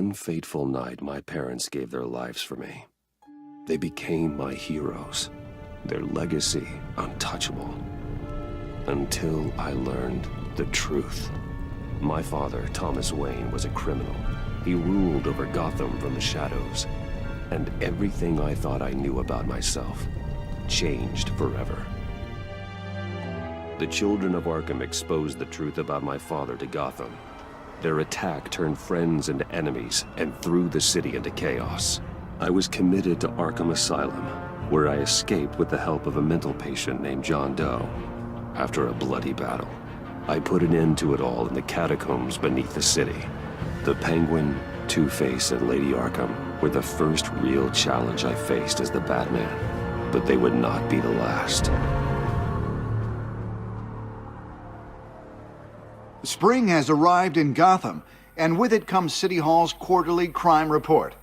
one fateful night, my parents gave their lives for me. They became my heroes, their legacy untouchable. Until I learned the truth. My father, Thomas Wayne, was a criminal. He ruled over Gotham from the shadows. And everything I thought I knew about myself changed forever. The children of Arkham exposed the truth about my father to Gotham. Their attack turned friends into enemies and threw the city into chaos. I was committed to Arkham Asylum, where I escaped with the help of a mental patient named John Doe. After a bloody battle, I put an end to it all in the catacombs beneath the city. The Penguin, Two-Face, and Lady Arkham were the first real challenge I faced as the Batman, but they would not be the last. Spring has arrived in Gotham, and with it comes City Hall's quarterly crime report.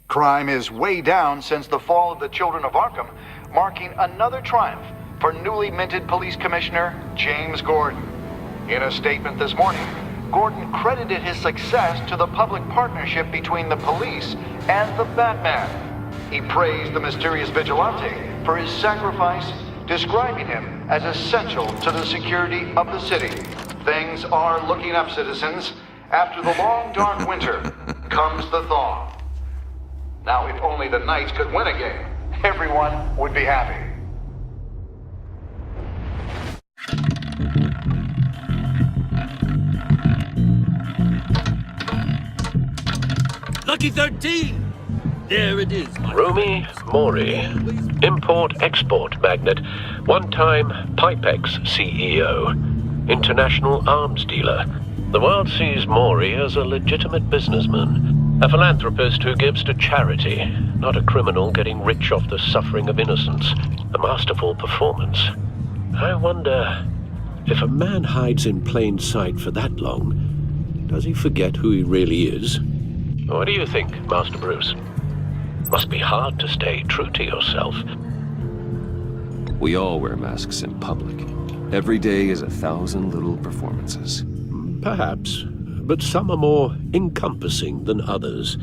Crime is way down since the fall of the Children of Arkham, marking another triumph for newly minted Police Commissioner James Gordon. In a statement this morning, Gordon credited his success to the public partnership between the police and the Batman. He praised the mysterious vigilante for his sacrifice, describing him as essential to the security of the city. Things are looking up, citizens. After the long, dark winter comes the thaw. Now, if only the Knights could win a game, everyone would be happy. Lucky 13! There it is, my Rumi Mori, import-export magnate, one-time Pipex CEO, international arms dealer. The world sees Mori as a legitimate businessman, a philanthropist who gives to charity, not a criminal getting rich off the suffering of innocence. A masterful performance. I wonder, if a man hides in plain sight for that long, does he forget who he really is? What do you think, Master Bruce? Must be hard to stay true to yourself. We all wear masks in public. Every day is 1,000 little performances. Perhaps, but some are more encompassing than others.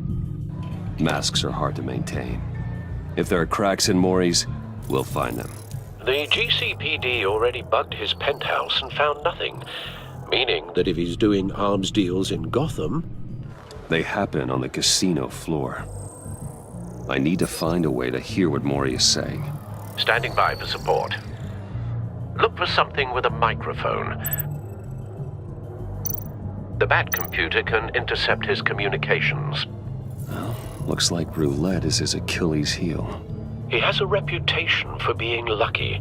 Masks are hard to maintain. If there are cracks in Mori's, we'll find them. The GCPD already bugged his penthouse and found nothing, meaning that if he's doing arms deals in Gotham... They happen on the casino floor. I need to find a way to hear what Mori is saying. Standing by for support. Look for something with a microphone. The Bat computer can intercept his communications. Well, looks like roulette is his Achilles heel. He has a reputation for being lucky,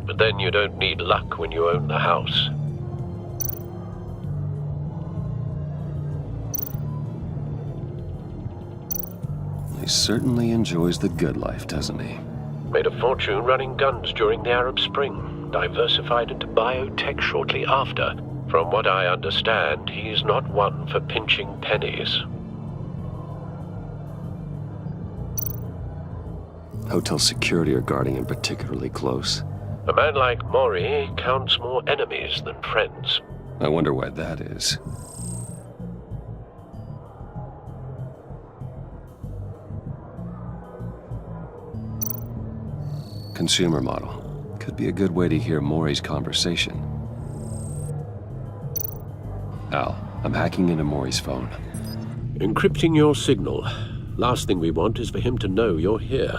but then you don't need luck when you own the house. He certainly enjoys the good life, doesn't he? Made a fortune running guns during the Arab Spring, diversified into biotech shortly after. From what I understand, he's not one for pinching pennies. Hotel security are guarding him particularly close. A man like Mori counts more enemies than friends. I wonder why that is. Consumer model. Could be a good way to hear Mori's conversation. Al, I'm hacking into Mori's phone. Encrypting your signal. Last thing we want is for him to know you're here.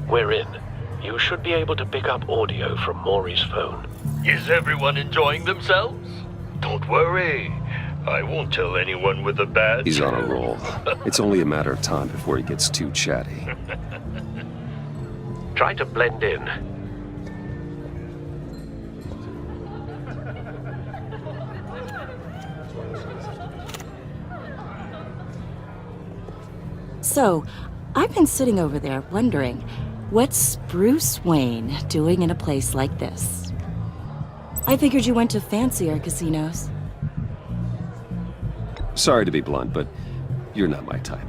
We're in. You should be able to pick up audio from Mori's phone. Is everyone enjoying themselves? Don't worry. I won't tell anyone with a badge. He's on a roll. It's only a matter of time before he gets too chatty. Try to blend in. So, I've been sitting over there wondering, what's Bruce Wayne doing in a place like this? I figured you went to fancier casinos. Sorry to be blunt, but you're not my type.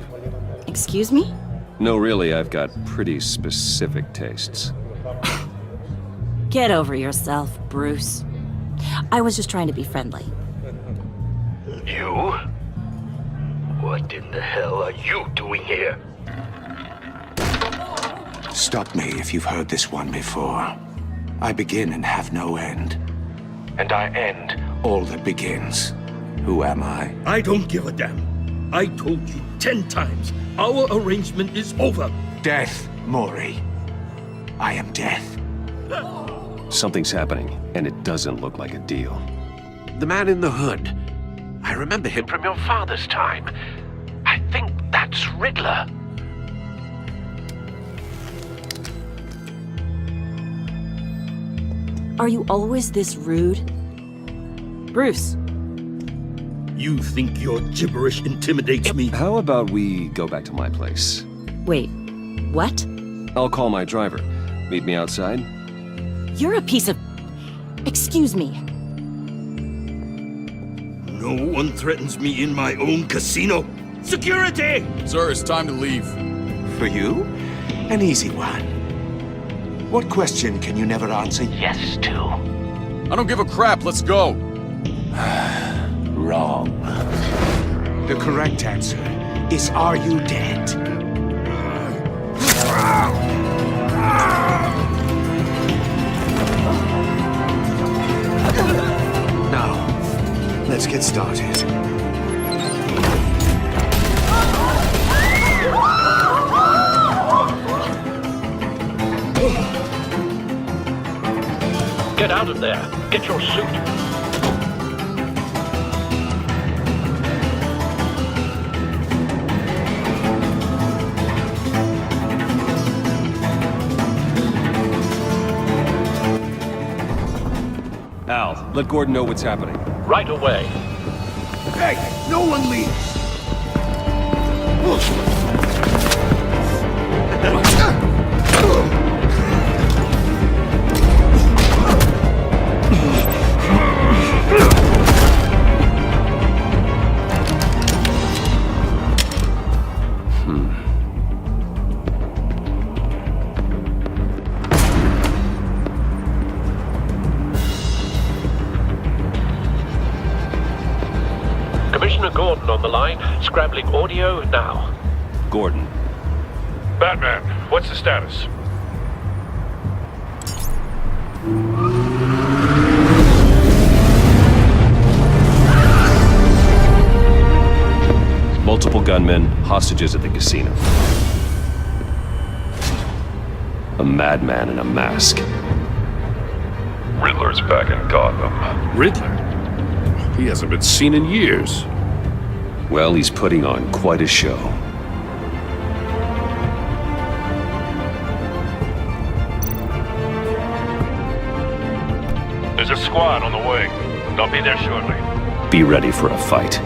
Excuse me? No, really, I've got pretty specific tastes. Get over yourself, Bruce. I was just trying to be friendly. You? What in the hell are you doing here? Stop me if you've heard this one before. I begin and have no end. And I end all that begins. Who am I? I don't give a damn. I told you 10 times. Our arrangement is over. Death, Maury. I am death. Something's happening, and it doesn't look like a deal. The man in the hood. I remember him from your father's time. I think that's Riddler. Are you always this rude? Bruce. You think your gibberish intimidates me? How about we go back to my place? Wait, what? I'll call my driver. Meet me outside? You're a piece of... Excuse me. No one threatens me in my own casino. Security! Sir, it's time to leave. For you? An easy one. What question can you never answer yes to? I don't give a crap, let's go. Wrong. The correct answer is, are you dead? Now, let's get started. Get out of there. Get your suit. Al, let Gordon know what's happening. Right away. Hey, no one leaves. Commissioner Gordon on the line, scrabbling audio now. Gordon. Batman, what's the status? Multiple gunmen, hostages at the casino. A madman in a mask. Riddler's back in Gotham. Riddler? He hasn't been seen in years. Well, he's putting on quite a show. There's a squad on the way. They'll be there shortly. Be ready for a fight.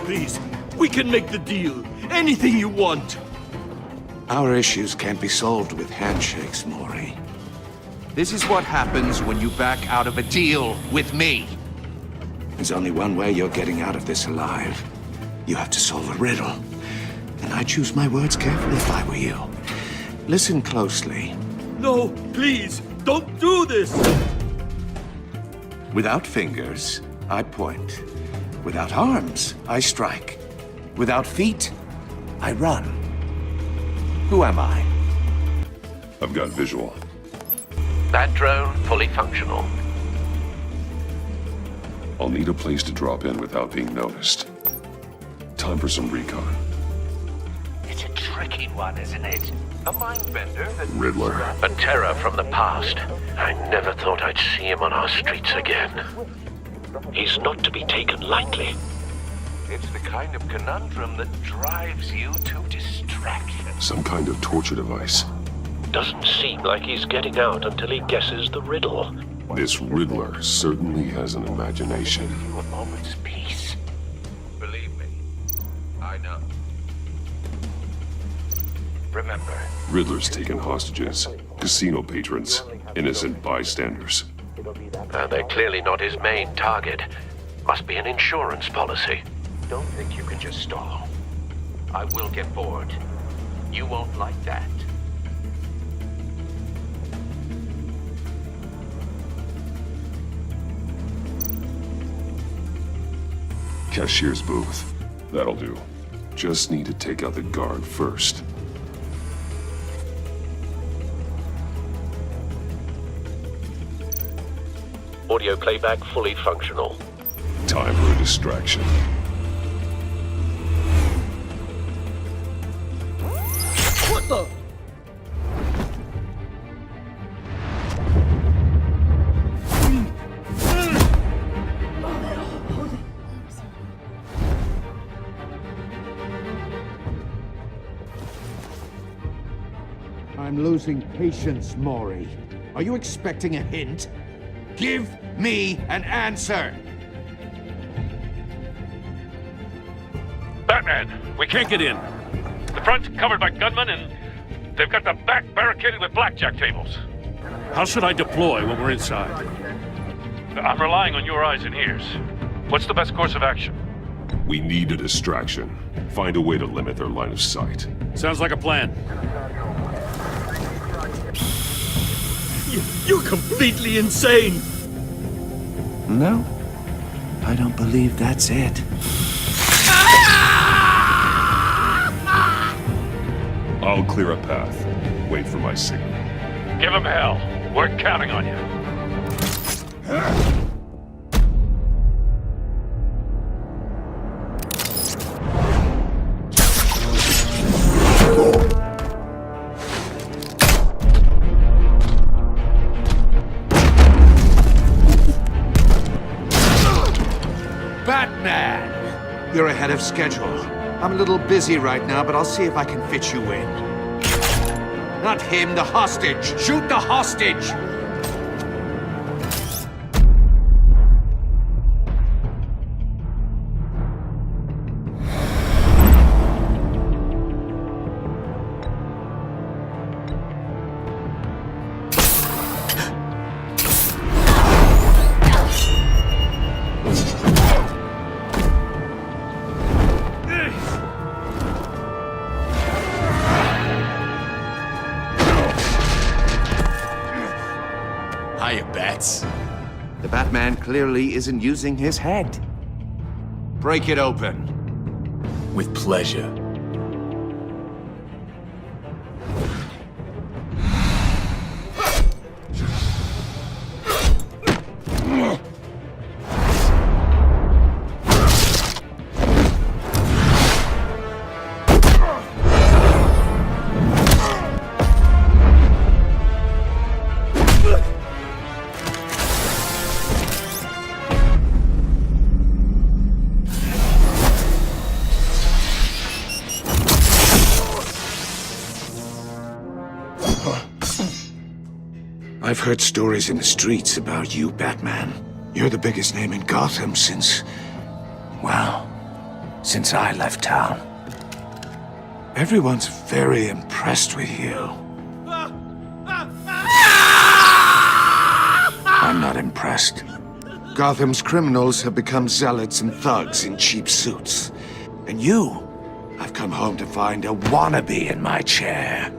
Please, we can make the deal. Anything you want. Our issues can't be solved with handshakes, Maury. This is what happens when you back out of a deal with me. There's only one way you're getting out of this alive. You have to solve a riddle. And I choose my words carefully if I were you. Listen closely. No, please, don't do this. Without fingers, I point. Without arms, I strike. Without feet, I run. Who am I? I've got visual. That drone fully functional. I'll need a place to drop in without being noticed. Time for some recon. It's a tricky one, isn't it? A mind bender that... Riddler. A terror from the past. I never thought I'd see him on our streets again. He's not to be taken lightly. It's the kind of conundrum that drives you to distraction. Some kind of torture device. Doesn't seem like he's getting out until he guesses the riddle. This Riddler certainly has an imagination. A moment's peace. Believe me, I know. Remember, Riddler's taken hostages, casino patrons, innocent bystanders. They're clearly not his main target. Must be an insurance policy. don't think you can just stall. I will get bored. You won't like that. Cashier's booth. That'll do. Just need to take out the guard first. Audio playback fully functional. Time for a distraction. What the? I'm losing patience, Maury. Are you expecting a hint? Give me an answer! Batman, we can't get in. The front's covered by gunmen, and they've got the back barricaded with blackjack tables. How should I deploy when we're inside? I'm relying on your eyes and ears. What's the best course of action? We need a distraction. Find a way to limit their line of sight. Sounds like a plan. You're completely insane! No, I don't believe that's it. I'll clear a path. Wait for my signal. Give him hell. We're counting on you. Batman! You're ahead of schedule. I'm a little busy right now, but I'll see if I can fit you in. Not him, the hostage! Shoot the hostage! Hiya, Bats. The Batman clearly isn't using his head. Break it open. With pleasure. I've heard stories in the streets about you, Batman. You're the biggest name in Gotham since... well, since I left town. Everyone's very impressed with you. I'm not impressed. Gotham's criminals have become zealots and thugs in cheap suits. And you, I've come home to find a wannabe in my chair.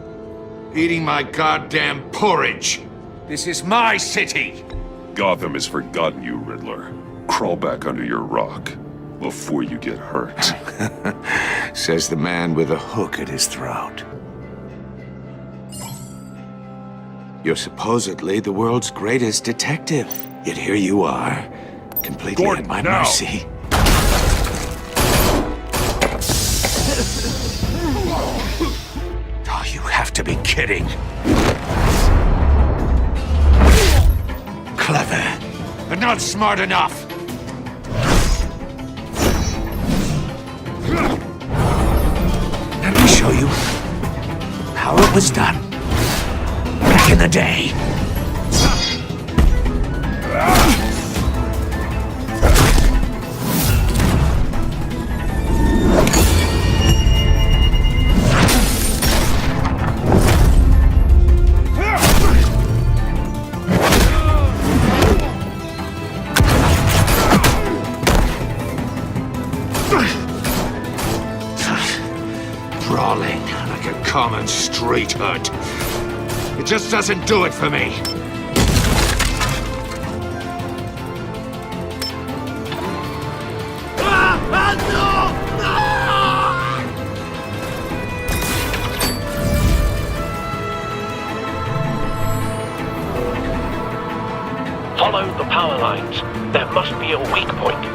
Eating my goddamn porridge. This is my city! Gotham has forgotten you, Riddler. Crawl back under your rock before you get hurt. Says the man with a hook at his throat. You're supposedly the world's greatest detective. Yet here you are, completely Gordon, at my now. mercy. Oh, you have to be kidding. Clever, but not smart enough. Let me show you how it was done back in the day. like a common street hood. It just doesn't do it for me. Follow the power lines. There must be a weak point.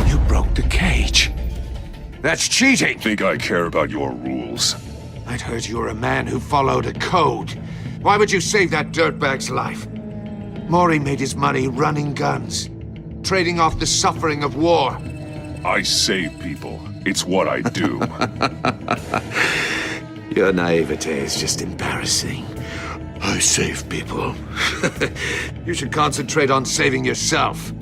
You broke the cage. That's cheating! Think I care about your rules? I'd heard you were a man who followed a code. Why would you save that dirtbag's life? Maury made his money running guns, trading off the suffering of war. I save people. It's what I do. Your naivete is just embarrassing. I save people. You should concentrate on saving yourself.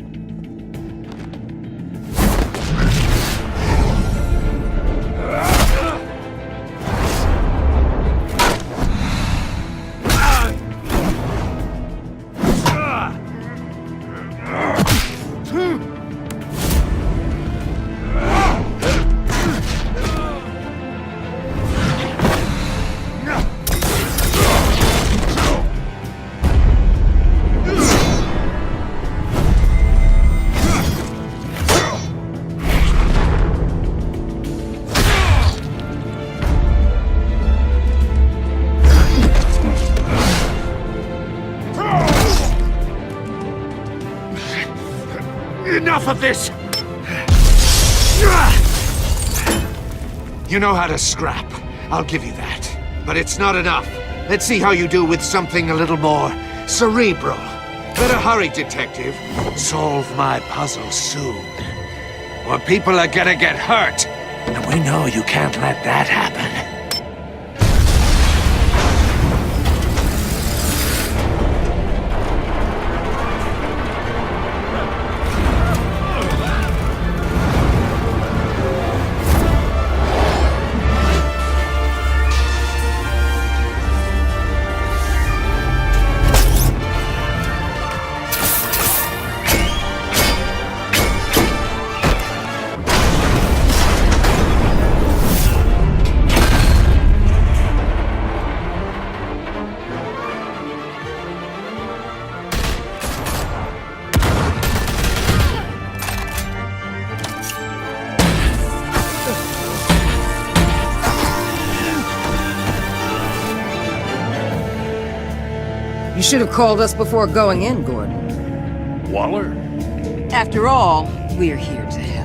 Enough of this! You know how to scrap. I'll give you that. But it's not enough. Let's see how you do with something a little more cerebral. Better hurry, detective. Solve my puzzle soon. Or people are gonna get hurt. And we know you can't let that happen. You should have called us before going in, Gordon. Waller? After all, we're here to help.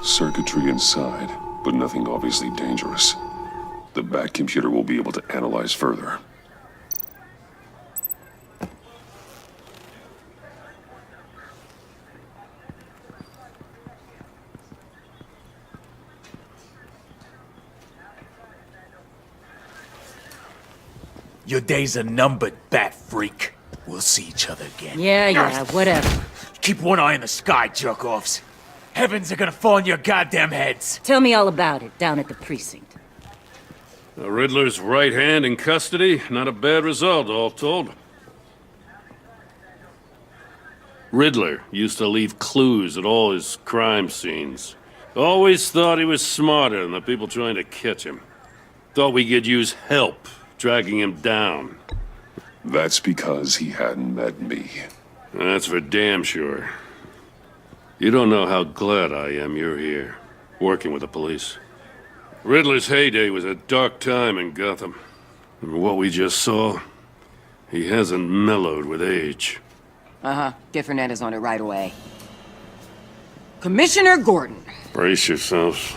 Circuitry inside, but nothing obviously dangerous. The back computer will be able to analyze further. Your days are numbered, bat freak. We'll see each other again. Yeah, whatever. Keep one eye in the sky, jerk-offs. Heavens are gonna fall on your goddamn heads. Tell me all about it down at the precinct. The Riddler's right hand in custody. Not a bad result, all told. Riddler used to leave clues at all his crime scenes. Always thought he was smarter than the people trying to catch him. Thought we could use help dragging him down. That's because he hadn't met me. That's for damn sure. You don't know how glad I am you're here, working with the police. Riddler's heyday was a dark time in Gotham. And what we just saw, he hasn't mellowed with age. Uh-huh. Get Fernandez on it right away. Commissioner Gordon. Brace yourselves.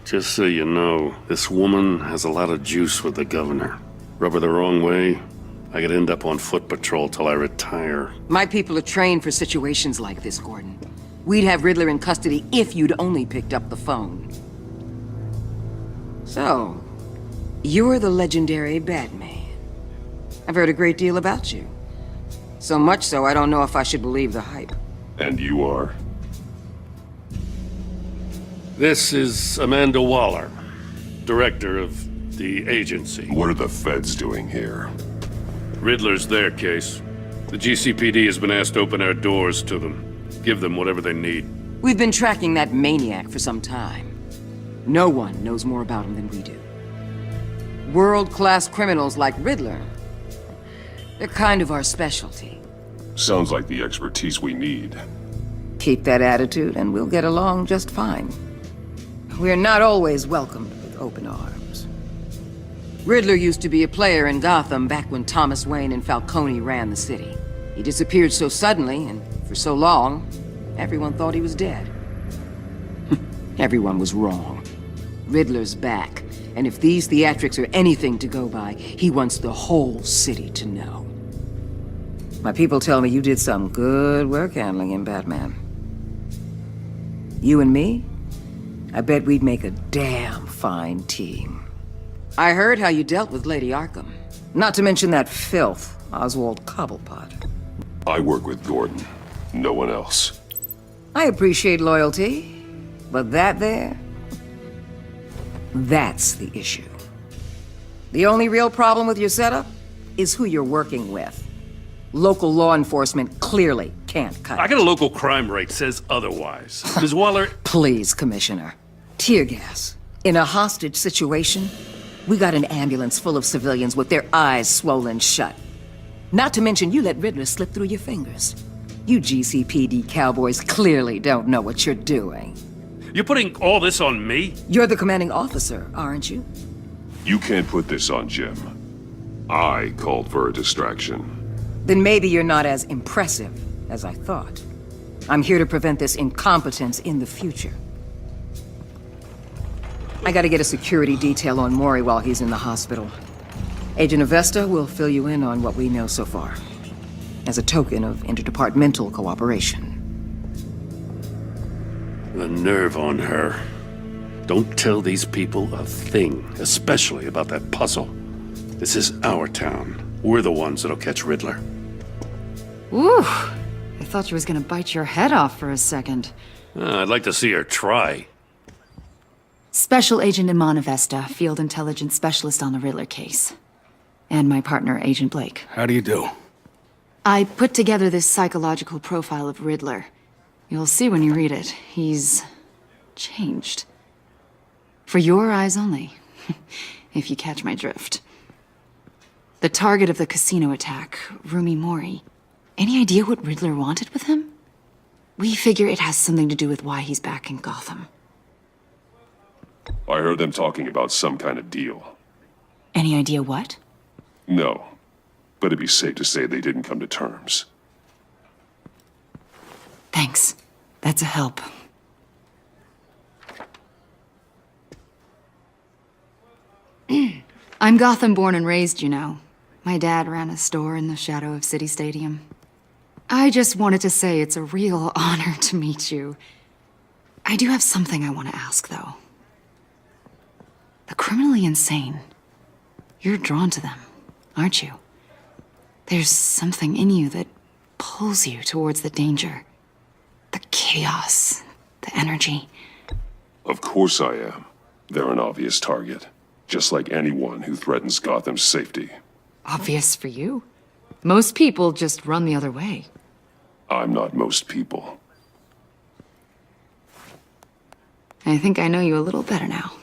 Just so you know, this woman has a lot of juice with the governor. Rub her the wrong way, I could end up on foot patrol till I retire. My people are trained for situations like this, Gordon. We'd have Riddler in custody if you'd only picked up the phone. So, you're the legendary Batman. I've heard a great deal about you. So much so, I don't know if I should believe the hype. And you are? This is Amanda Waller, director of the agency. What are the feds doing here? Riddler's their case. The GCPD has been asked to open our doors to them. Give them whatever they need. We've been tracking that maniac for some time. No one knows more about him than we do. World-class criminals like Riddler. They're kind of our specialty. Sounds like the expertise we need. Keep that attitude and we'll get along just fine. We're not always welcomed with open arms. Riddler used to be a player in Gotham back when Thomas Wayne and Falcone ran the city. He disappeared so suddenly and for so long, everyone thought he was dead. Everyone was wrong. Riddler's back, and if these theatrics are anything to go by, he wants the whole city to know. My people tell me you did some good work handling him, Batman. You and me? I bet we'd make a damn fine team. I heard how you dealt with Lady Arkham. Not to mention that filth, Oswald Cobblepot. I work with Gordon. No one else. I appreciate loyalty, but that there... that's the issue. The only real problem with your setup is who you're working with. Local law enforcement clearly can't cut it. I got a local crime rate says otherwise. Ms. Waller... Please, Commissioner. Tear gas. In a hostage situation, we got an ambulance full of civilians with their eyes swollen shut. Not to mention you let Riddler slip through your fingers. You GCPD cowboys clearly don't know what you're doing. You're putting all this on me? You're the commanding officer, aren't you? You can't put this on Jim. I called for a distraction. Then maybe you're not as impressive as I thought. I'm here to prevent this incompetence in the future. I gotta get a security detail on Maury while he's in the hospital. Agent Avesta will fill you in on what we know so far, as a token of interdepartmental cooperation. The nerve on her. Don't tell these people a thing, especially about that puzzle. This is our town. We're the ones that'll catch Riddler. Ooh, I thought you was gonna bite your head off for a second. I'd like to see her try. Special Agent Iman Avesta, Field Intelligence Specialist on the Riddler case. And my partner, Agent Blake. How do you do? I put together this psychological profile of Riddler. You'll see when you read it. He's... changed. For your eyes only, if you catch my drift. The target of the casino attack, Rumi Mori. Any idea what Riddler wanted with him? We figure it has something to do with why he's back in Gotham. I heard them talking about some kind of deal. Any idea what? No, but it'd be safe to say they didn't come to terms. Thanks. That's a help. I'm Gotham born and raised, you know. My dad ran a store in the shadow of City Stadium. I just wanted to say it's a real honor to meet you. I do have something I want to ask, though. The criminally insane. You're drawn to them, aren't you? There's something in you that pulls you towards the danger. The chaos, the energy. Of course I am. They're an obvious target. Just like anyone who threatens Gotham's safety. Obvious for you. Most people just run the other way. I'm not most people. I think I know you a little better now.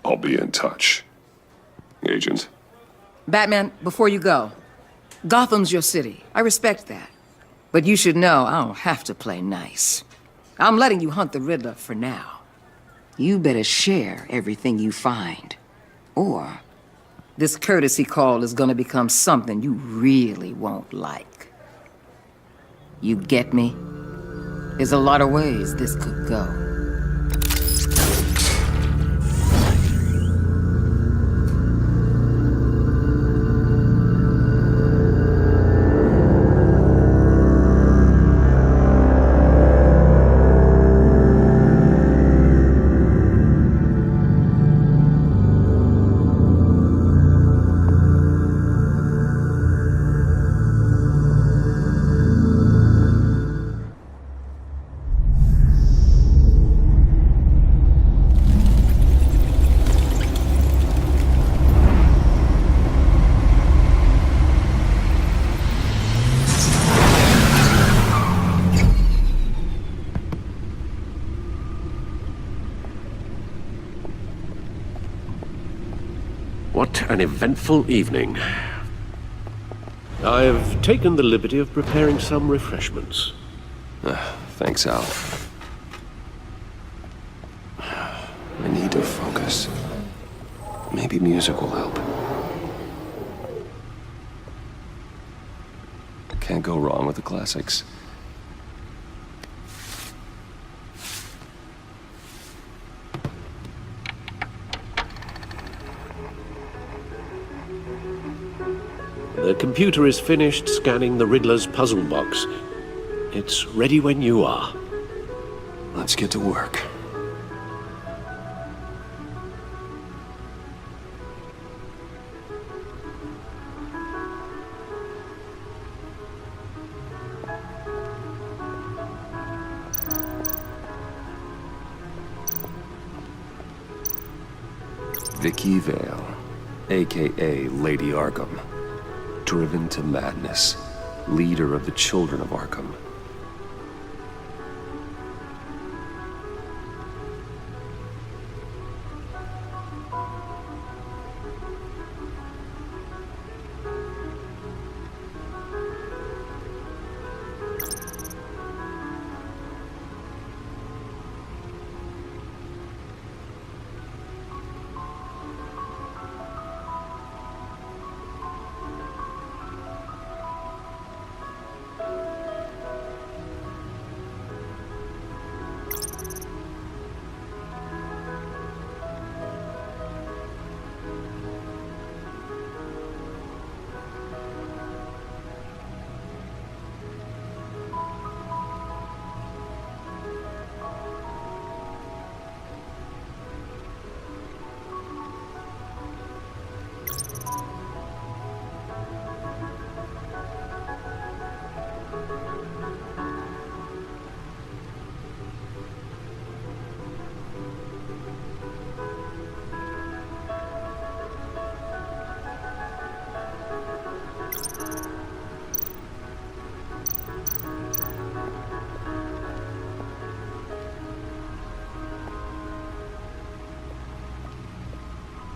I'll be in touch. Agent. Batman, before you go, Gotham's your city. I respect that. But you should know I don't have to play nice. I'm letting you hunt the Riddler for now. You better share everything you find. Or this courtesy call is gonna become something you really won't like. You get me? There's a lot of ways this could go. What an eventful evening. I've taken the liberty of preparing some refreshments. Thanks, Al. I need to focus. Maybe music will help. Can't go wrong with the classics. The computer is finished scanning the Riddler's puzzle box. It's ready when you are. Let's get to work. Vicky Vale, aka Lady Arkham. Driven to madness, leader of the Children of Arkham.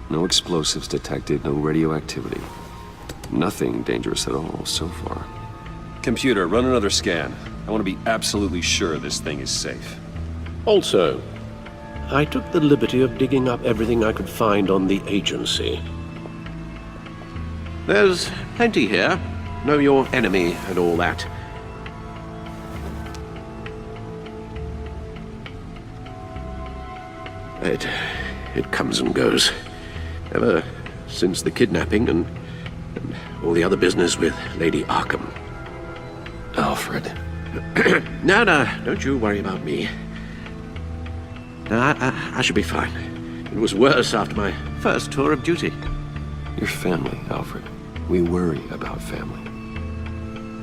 No explosives detected, no radioactivity. Nothing dangerous at all so far. Computer, run another scan. I want to be absolutely sure this thing is safe. Also, I took the liberty of digging up everything I could find on the agency. There's plenty here. Know your enemy and all that. It comes and goes. Ever since the kidnapping and all the other business with Lady Arkham. Alfred. No, don't you worry about me. No, I should be fine. It was worse after my first tour of duty. Your family, Alfred. We worry about family.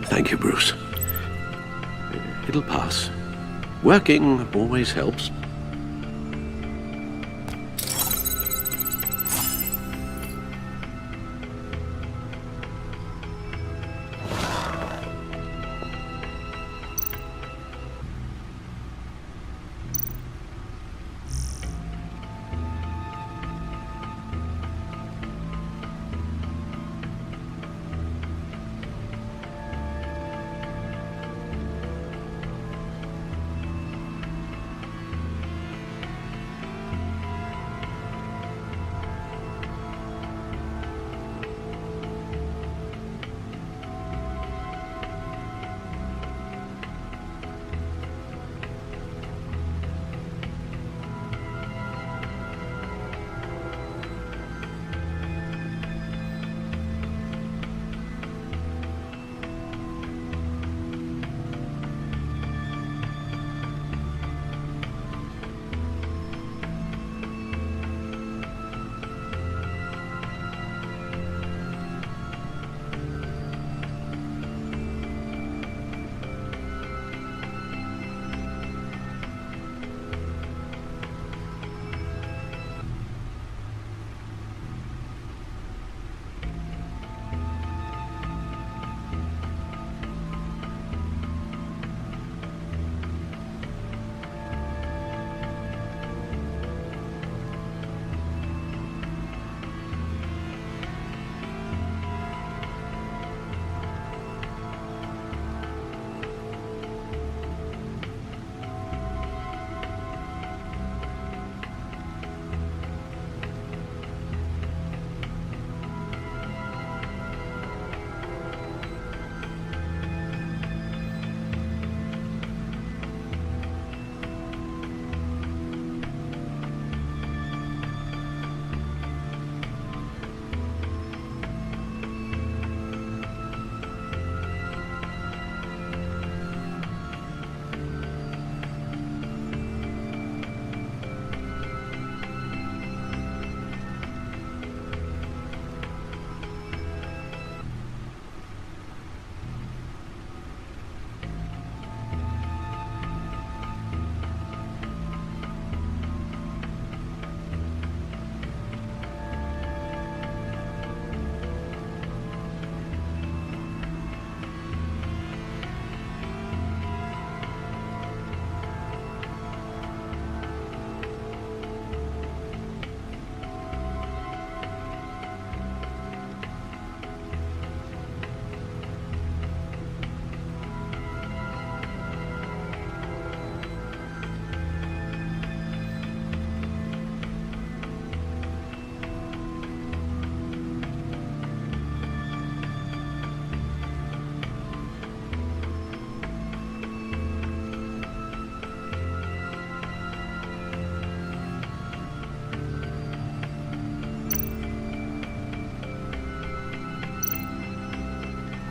Thank you, Bruce. It'll pass. Working always helps.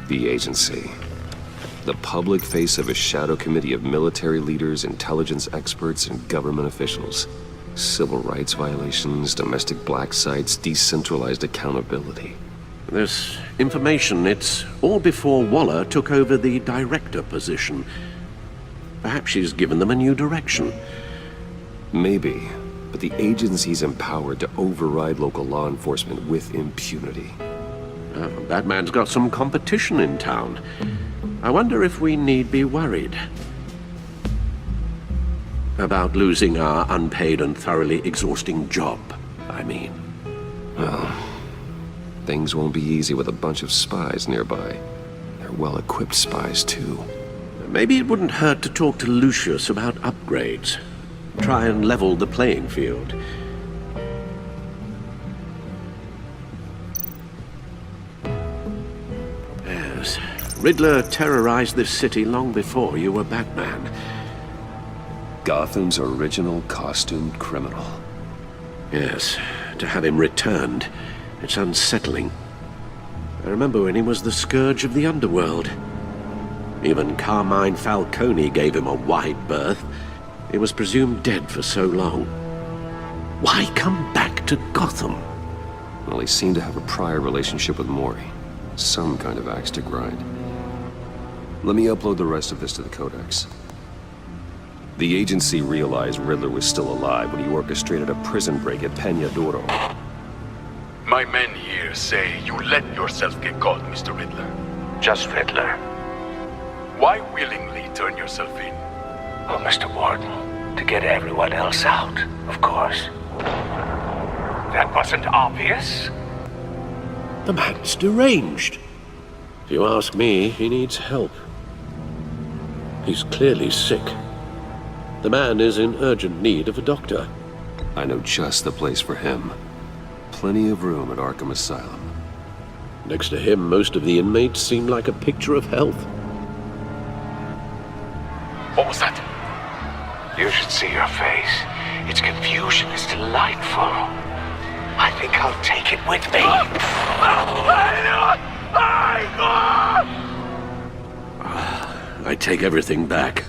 The agency. The public face of a shadow committee of military leaders, intelligence experts, and government officials. Civil rights violations, domestic black sites, decentralized accountability. This information, it's all before Waller took over the director position. Perhaps she's given them a new direction. Maybe, but the agency's empowered to override local law enforcement with impunity. Batman's got some competition in town. I wonder if we need be worried about losing our unpaid and thoroughly exhausting job, I mean. Well, things won't be easy with a bunch of spies nearby. They're well-equipped spies, too. Maybe it wouldn't hurt to talk to Lucius about upgrades. Try and level the playing field. Yes, Riddler terrorized this city long before you were Batman. Gotham's original costumed criminal. Yes, to have him returned, it's unsettling. I remember when he was the scourge of the underworld. Even Carmine Falcone gave him a wide berth. He was presumed dead for so long. Why come back to Gotham? Well, he seemed to have a prior relationship with Mori. Some kind of axe to grind. Let me upload the rest of this to the Codex. The agency realized Riddler was still alive when he orchestrated a prison break at Peña Duro. My men here say you let yourself get caught, Mr. Riddler. Just Riddler. Why willingly turn yourself in? Oh, Mr. Warden, to get everyone else out, of course. That wasn't obvious? The man's deranged. If you ask me, he needs help. He's clearly sick. The man is in urgent need of a doctor. I know just the place for him. Plenty of room at Arkham Asylum. Next to him, most of the inmates seem like a picture of health. What was that? You should see your face. Its confusion is delightful. I think I'll take it with me. I take everything back.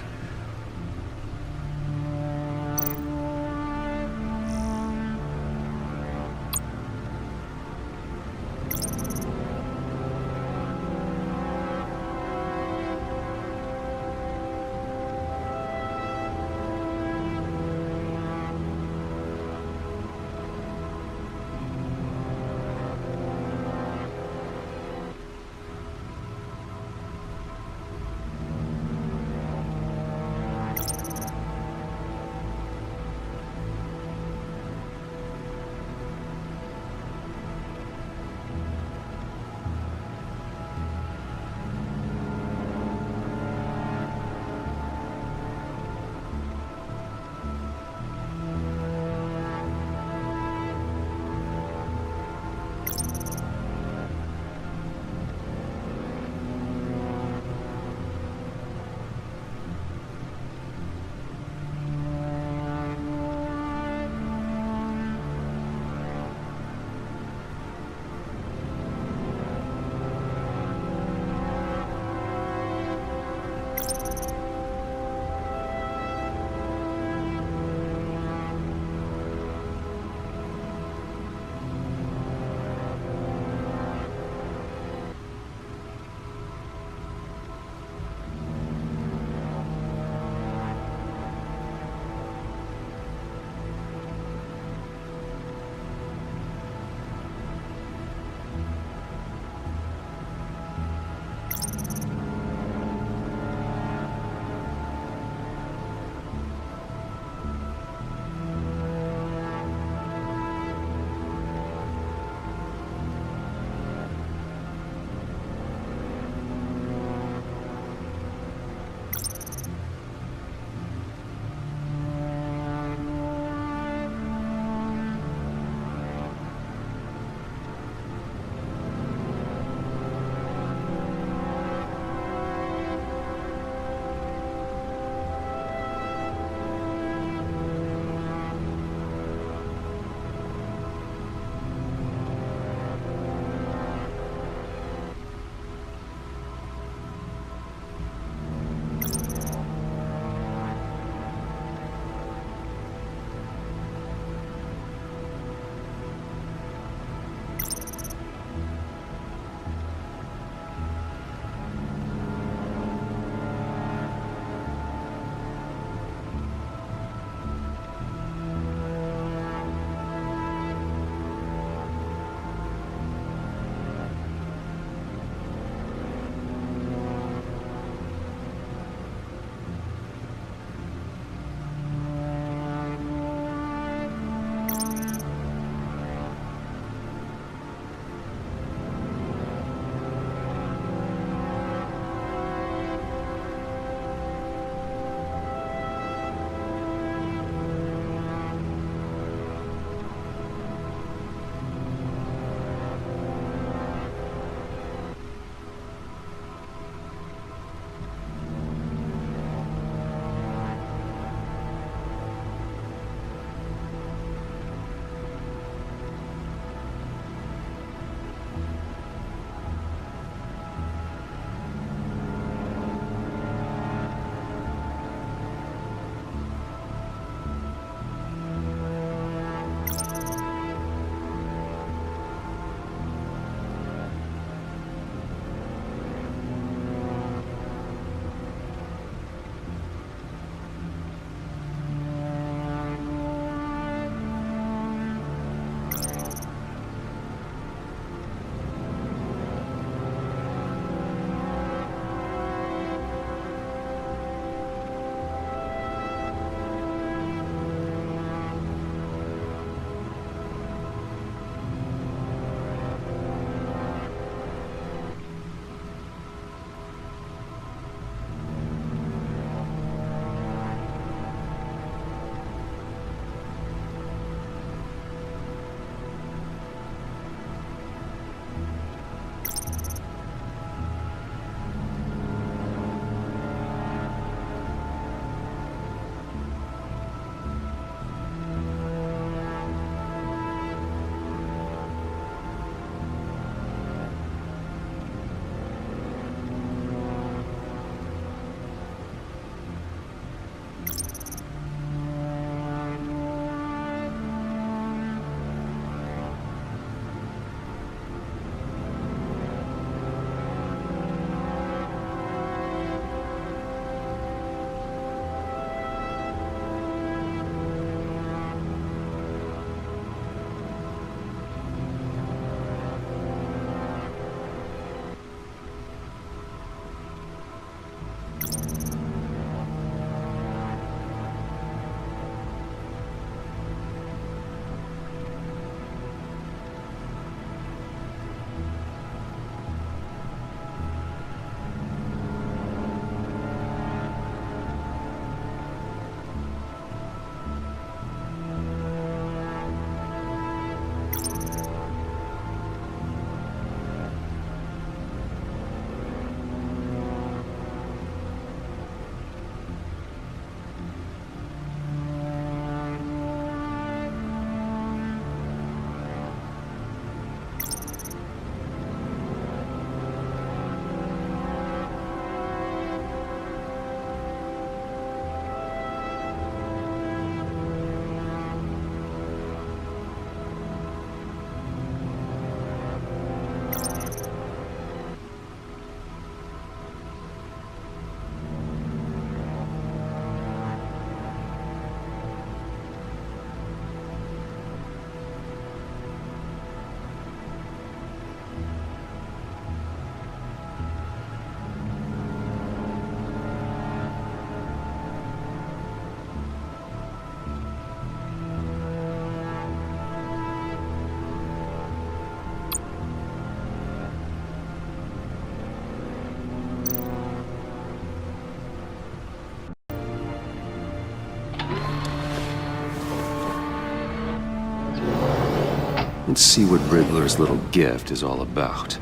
Let's see what Riddler's little gift is all about.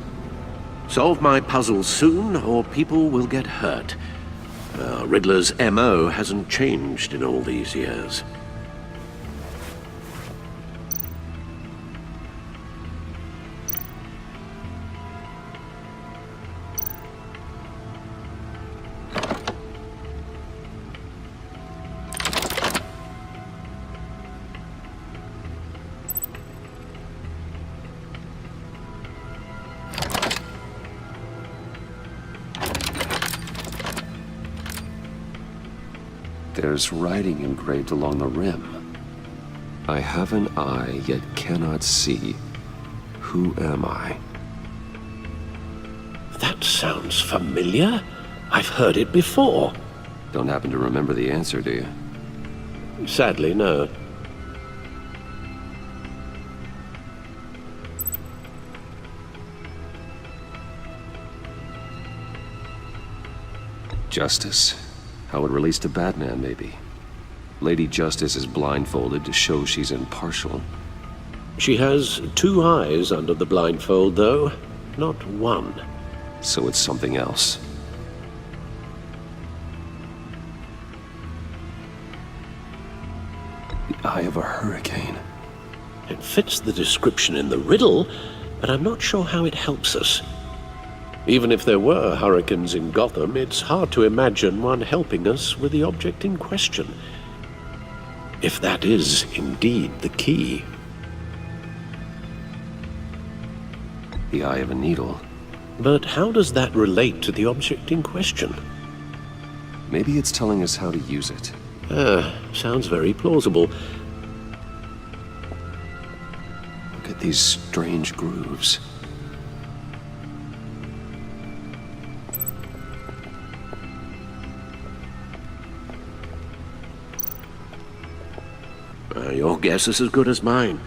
Solve my puzzle soon, or people will get hurt. Riddler's MO hasn't changed in all these years. There's writing engraved along the rim. I have an eye, yet cannot see. Who am I? That sounds familiar. I've heard it before. Don't happen to remember the answer, do you? Sadly, no. Justice? How it relates to Batman, maybe. Lady Justice is blindfolded to show she's impartial. She has 2 eyes under the blindfold, though, not 1. So it's something else. The eye of a hurricane. It fits the description in the riddle, but I'm not sure how it helps us. Even if there were hurricanes in Gotham, it's hard to imagine one helping us with the object in question. If that is indeed the key. The eye of a needle. But how does that relate to the object in question? Maybe it's telling us how to use it. Sounds very plausible. Look at these strange grooves. Your guess is as good as mine.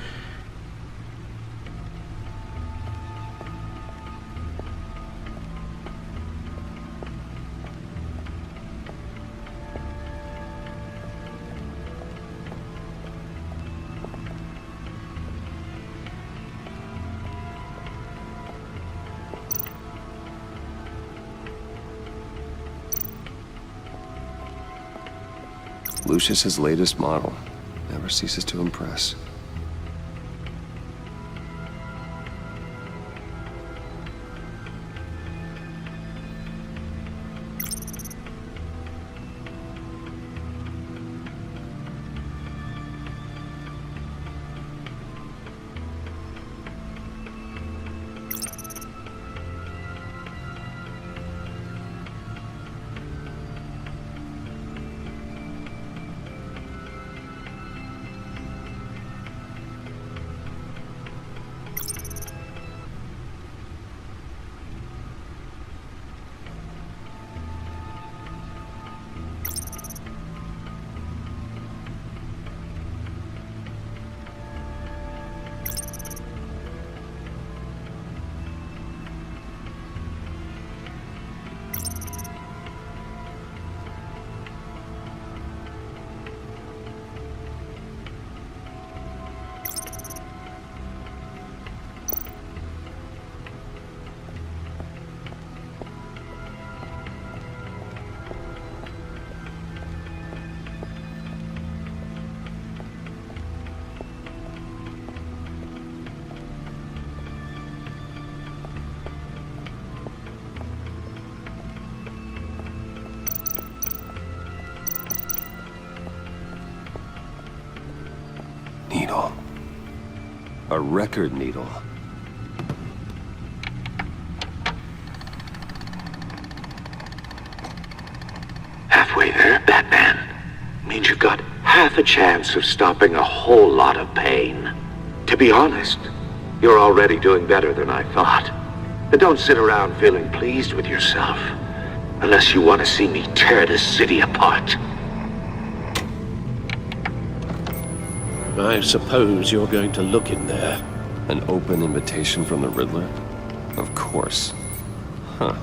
Lucius's latest model. Never ceases to impress. Needle. A record needle. Halfway there, Batman. Means you've got half a chance of stopping a whole lot of pain. To be honest, you're already doing better than I thought. And don't sit around feeling pleased with yourself. Unless you want to see me tear this city apart. I suppose you're going to look in there. An open invitation from the Riddler? Of course. Huh.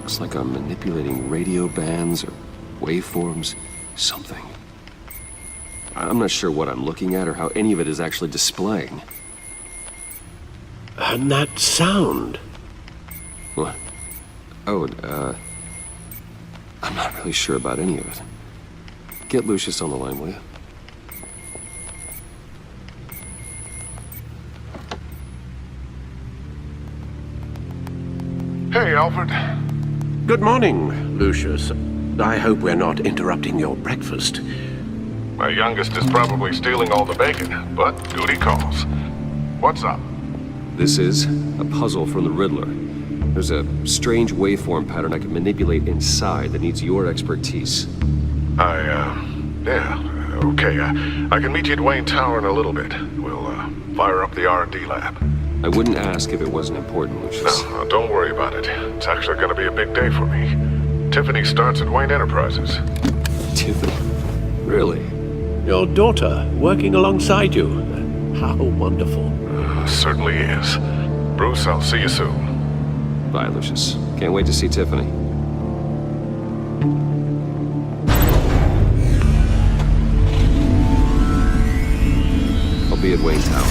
Looks like I'm manipulating radio bands or waveforms. Something. I'm not sure what I'm looking at or how any of it is actually displaying. And that sound? What? Oh, I'm not really sure about any of it. Get Lucius on the line, will you? Hey, Alfred. Good morning, Lucius. I hope we're not interrupting your breakfast. My youngest is probably stealing all the bacon, but duty calls. What's up? This is a puzzle from the Riddler. There's a strange waveform pattern I can manipulate inside that needs your expertise. Yeah, okay. I can meet you at Wayne Tower in a little bit. We'll, fire up the R&D lab. I wouldn't ask if it wasn't important, Lucius. No, don't worry about it. It's actually gonna be a big day for me. Tiffany starts at Wayne Enterprises. Tiffany? Really? Your daughter working alongside you. How wonderful. Certainly is. Bruce, I'll see you soon. Bye, Lucius. Can't wait to see Tiffany. I'll be at Wayne Tower.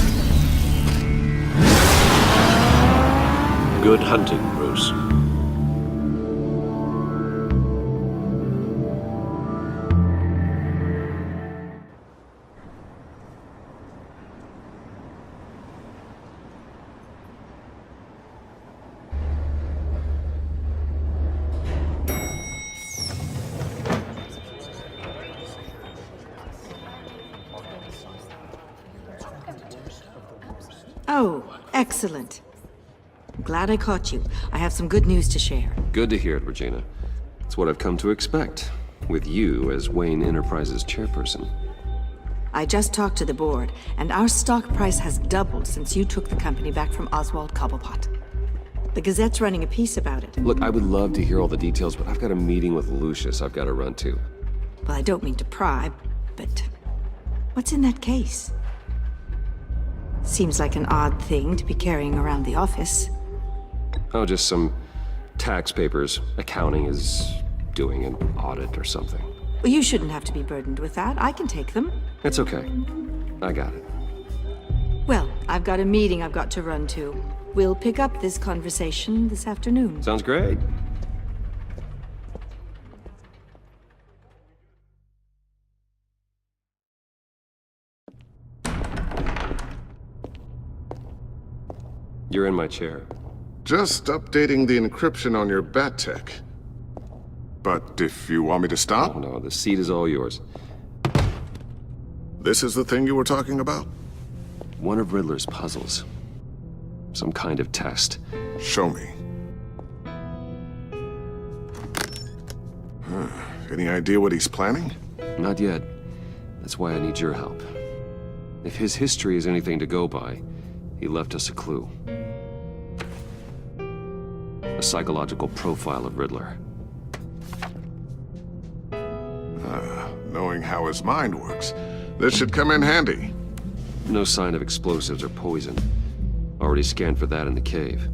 Good hunting, Bruce. Oh, excellent. I'm glad I caught you. I have some good news to share. Good to hear it, Regina. It's what I've come to expect, with you as Wayne Enterprises chairperson. I just talked to the board, and our stock price has doubled since you took the company back from Oswald Cobblepot. The Gazette's running a piece about it. Look, I would love to hear all the details, but I've got a meeting with Lucius I've got to run to. Well, I don't mean to pry, but what's in that case? Seems like an odd thing to be carrying around the office. Oh, just some tax papers. Accounting is doing an audit or something. Well, you shouldn't have to be burdened with that. I can take them. It's okay. I got it. Well, I've got a meeting I've got to run to. We'll pick up this conversation this afternoon. Sounds great. You're in my chair. Just updating the encryption on your bat tech. But if you want me to stop? Oh, no, the seat is all yours. This is the thing you were talking about? One of Riddler's puzzles. Some kind of test. Show me. Any idea what he's planning? Not yet. That's why I need your help. If his history is anything to go by, he left us a clue. A psychological profile of Riddler. Knowing how his mind works, this should come in handy. No sign of explosives or poison. Already scanned for that in the cave.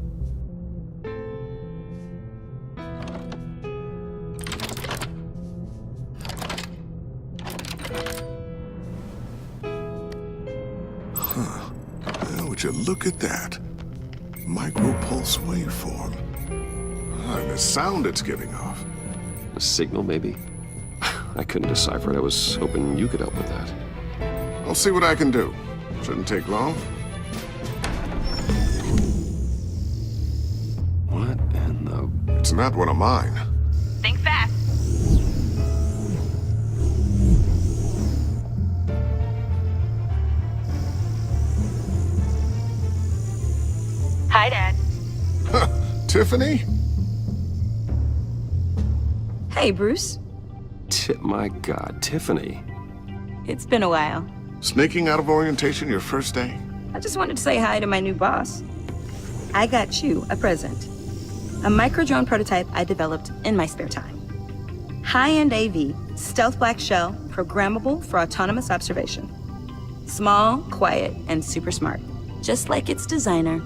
Well, would you look at that? Micropulse waveform. And the sound it's giving off. A signal, maybe? I couldn't decipher it. I was hoping you could help with that. I'll see what I can do. Shouldn't take long. What in the... It's not one of mine. Think fast. Hi, Dad. Tiffany? Hey, Bruce. My God, Tiffany. It's been a while. Sneaking out of orientation your first day? I just wanted to say hi to my new boss. I got you a present. A micro-drone prototype I developed in my spare time. High-end AV, stealth black shell, programmable for autonomous observation. Small, quiet, and super smart. Just like its designer.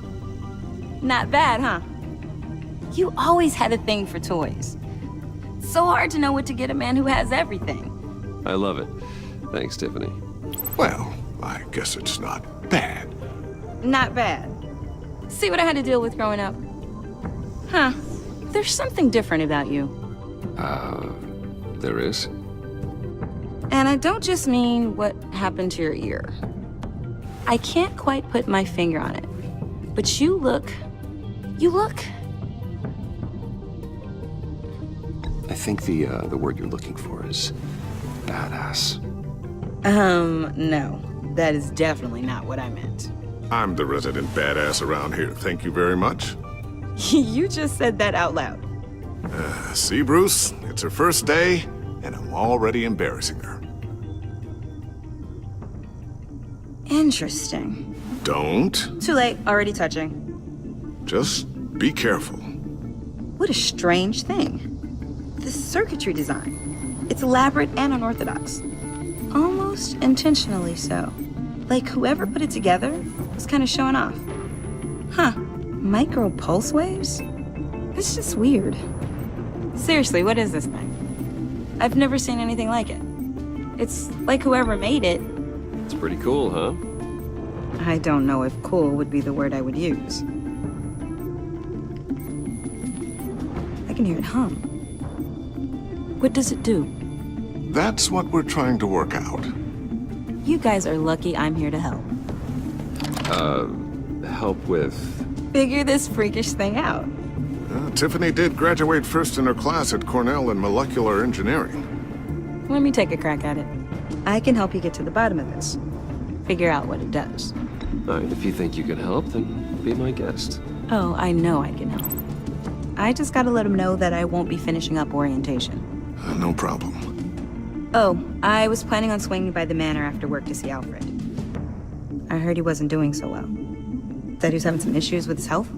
Not bad, huh? You always had a thing for toys. So hard to know what to get a man who has everything. I love it. Thanks, Tiffany. Well, I guess it's not bad. Not bad. See what I had to deal with growing up? Huh. There's something different about you. There is? And I don't just mean what happened to your ear. I can't quite put my finger on it. But you look... I think the word you're looking for is badass. No. That is definitely not what I meant. I'm the resident badass around here. Thank you very much. You just said that out loud. See, Bruce? It's her first day, and I'm already embarrassing her. Interesting. Don't. Too late, already touching. Just be careful. What a strange thing. The circuitry design. It's elaborate and unorthodox. Almost intentionally so. Like whoever put it together was kind of showing off. Huh. Micro pulse waves? It's just weird. Seriously, what is this thing? I've never seen anything like it. It's like whoever made it. It's pretty cool, huh? I don't know if cool would be the word I would use. I can hear it hum. What does it do? That's what we're trying to work out. You guys are lucky I'm here to help. Help with... Figure this freakish thing out. Tiffany did graduate first in her class at Cornell in molecular engineering. Let me take a crack at it. I can help you get to the bottom of this. Figure out what it does. All right, if you think you can help, then be my guest. Oh, I know I can help. I just gotta let him know that I won't be finishing up orientation. No problem. Oh, I was planning on swinging by the manor after work to see Alfred. I heard he wasn't doing so well. That he was having some issues with his health?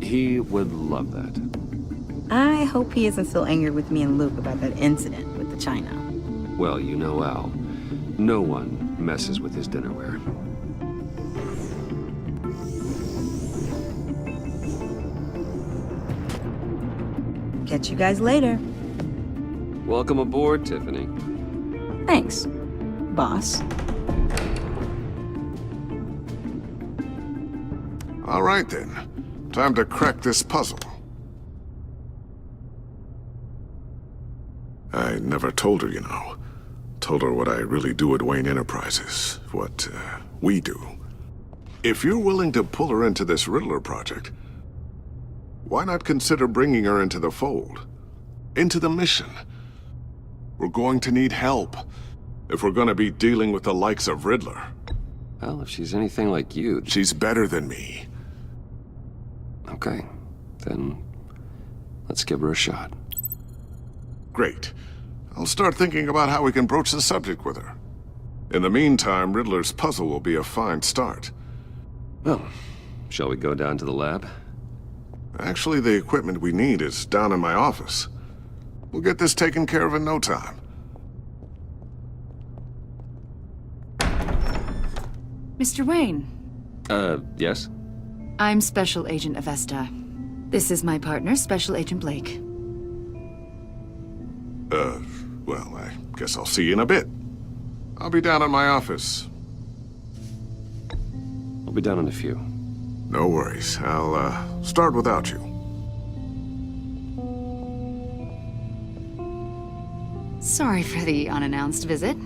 He would love that. I hope he isn't still angry with me and Luke about that incident with the china. Well, you know Al. No one messes with his dinnerware. Catch you guys later. Welcome aboard, Tiffany. Thanks, boss. All right, then. Time to crack this puzzle. I never told her, you know. Told her what I really do at Wayne Enterprises. What, we do. If you're willing to pull her into this Riddler project, why not consider bringing her into the fold? Into the mission? We're going to need help if we're going to be dealing with the likes of Riddler. Well, if she's anything like you... She's better than me. Okay, then let's give her a shot. Great. I'll start thinking about how we can broach the subject with her. In the meantime, Riddler's puzzle will be a fine start. Well, shall we go down to the lab? Actually, the equipment we need is down in my office. We'll get this taken care of in no time. Mr. Wayne. Yes? I'm Special Agent Avesta. This is my partner, Special Agent Blake. Well, I guess I'll see you in a bit. I'll be down in my office. I'll be down in a few. No worries. I'll, start without you. Sorry for the unannounced visit.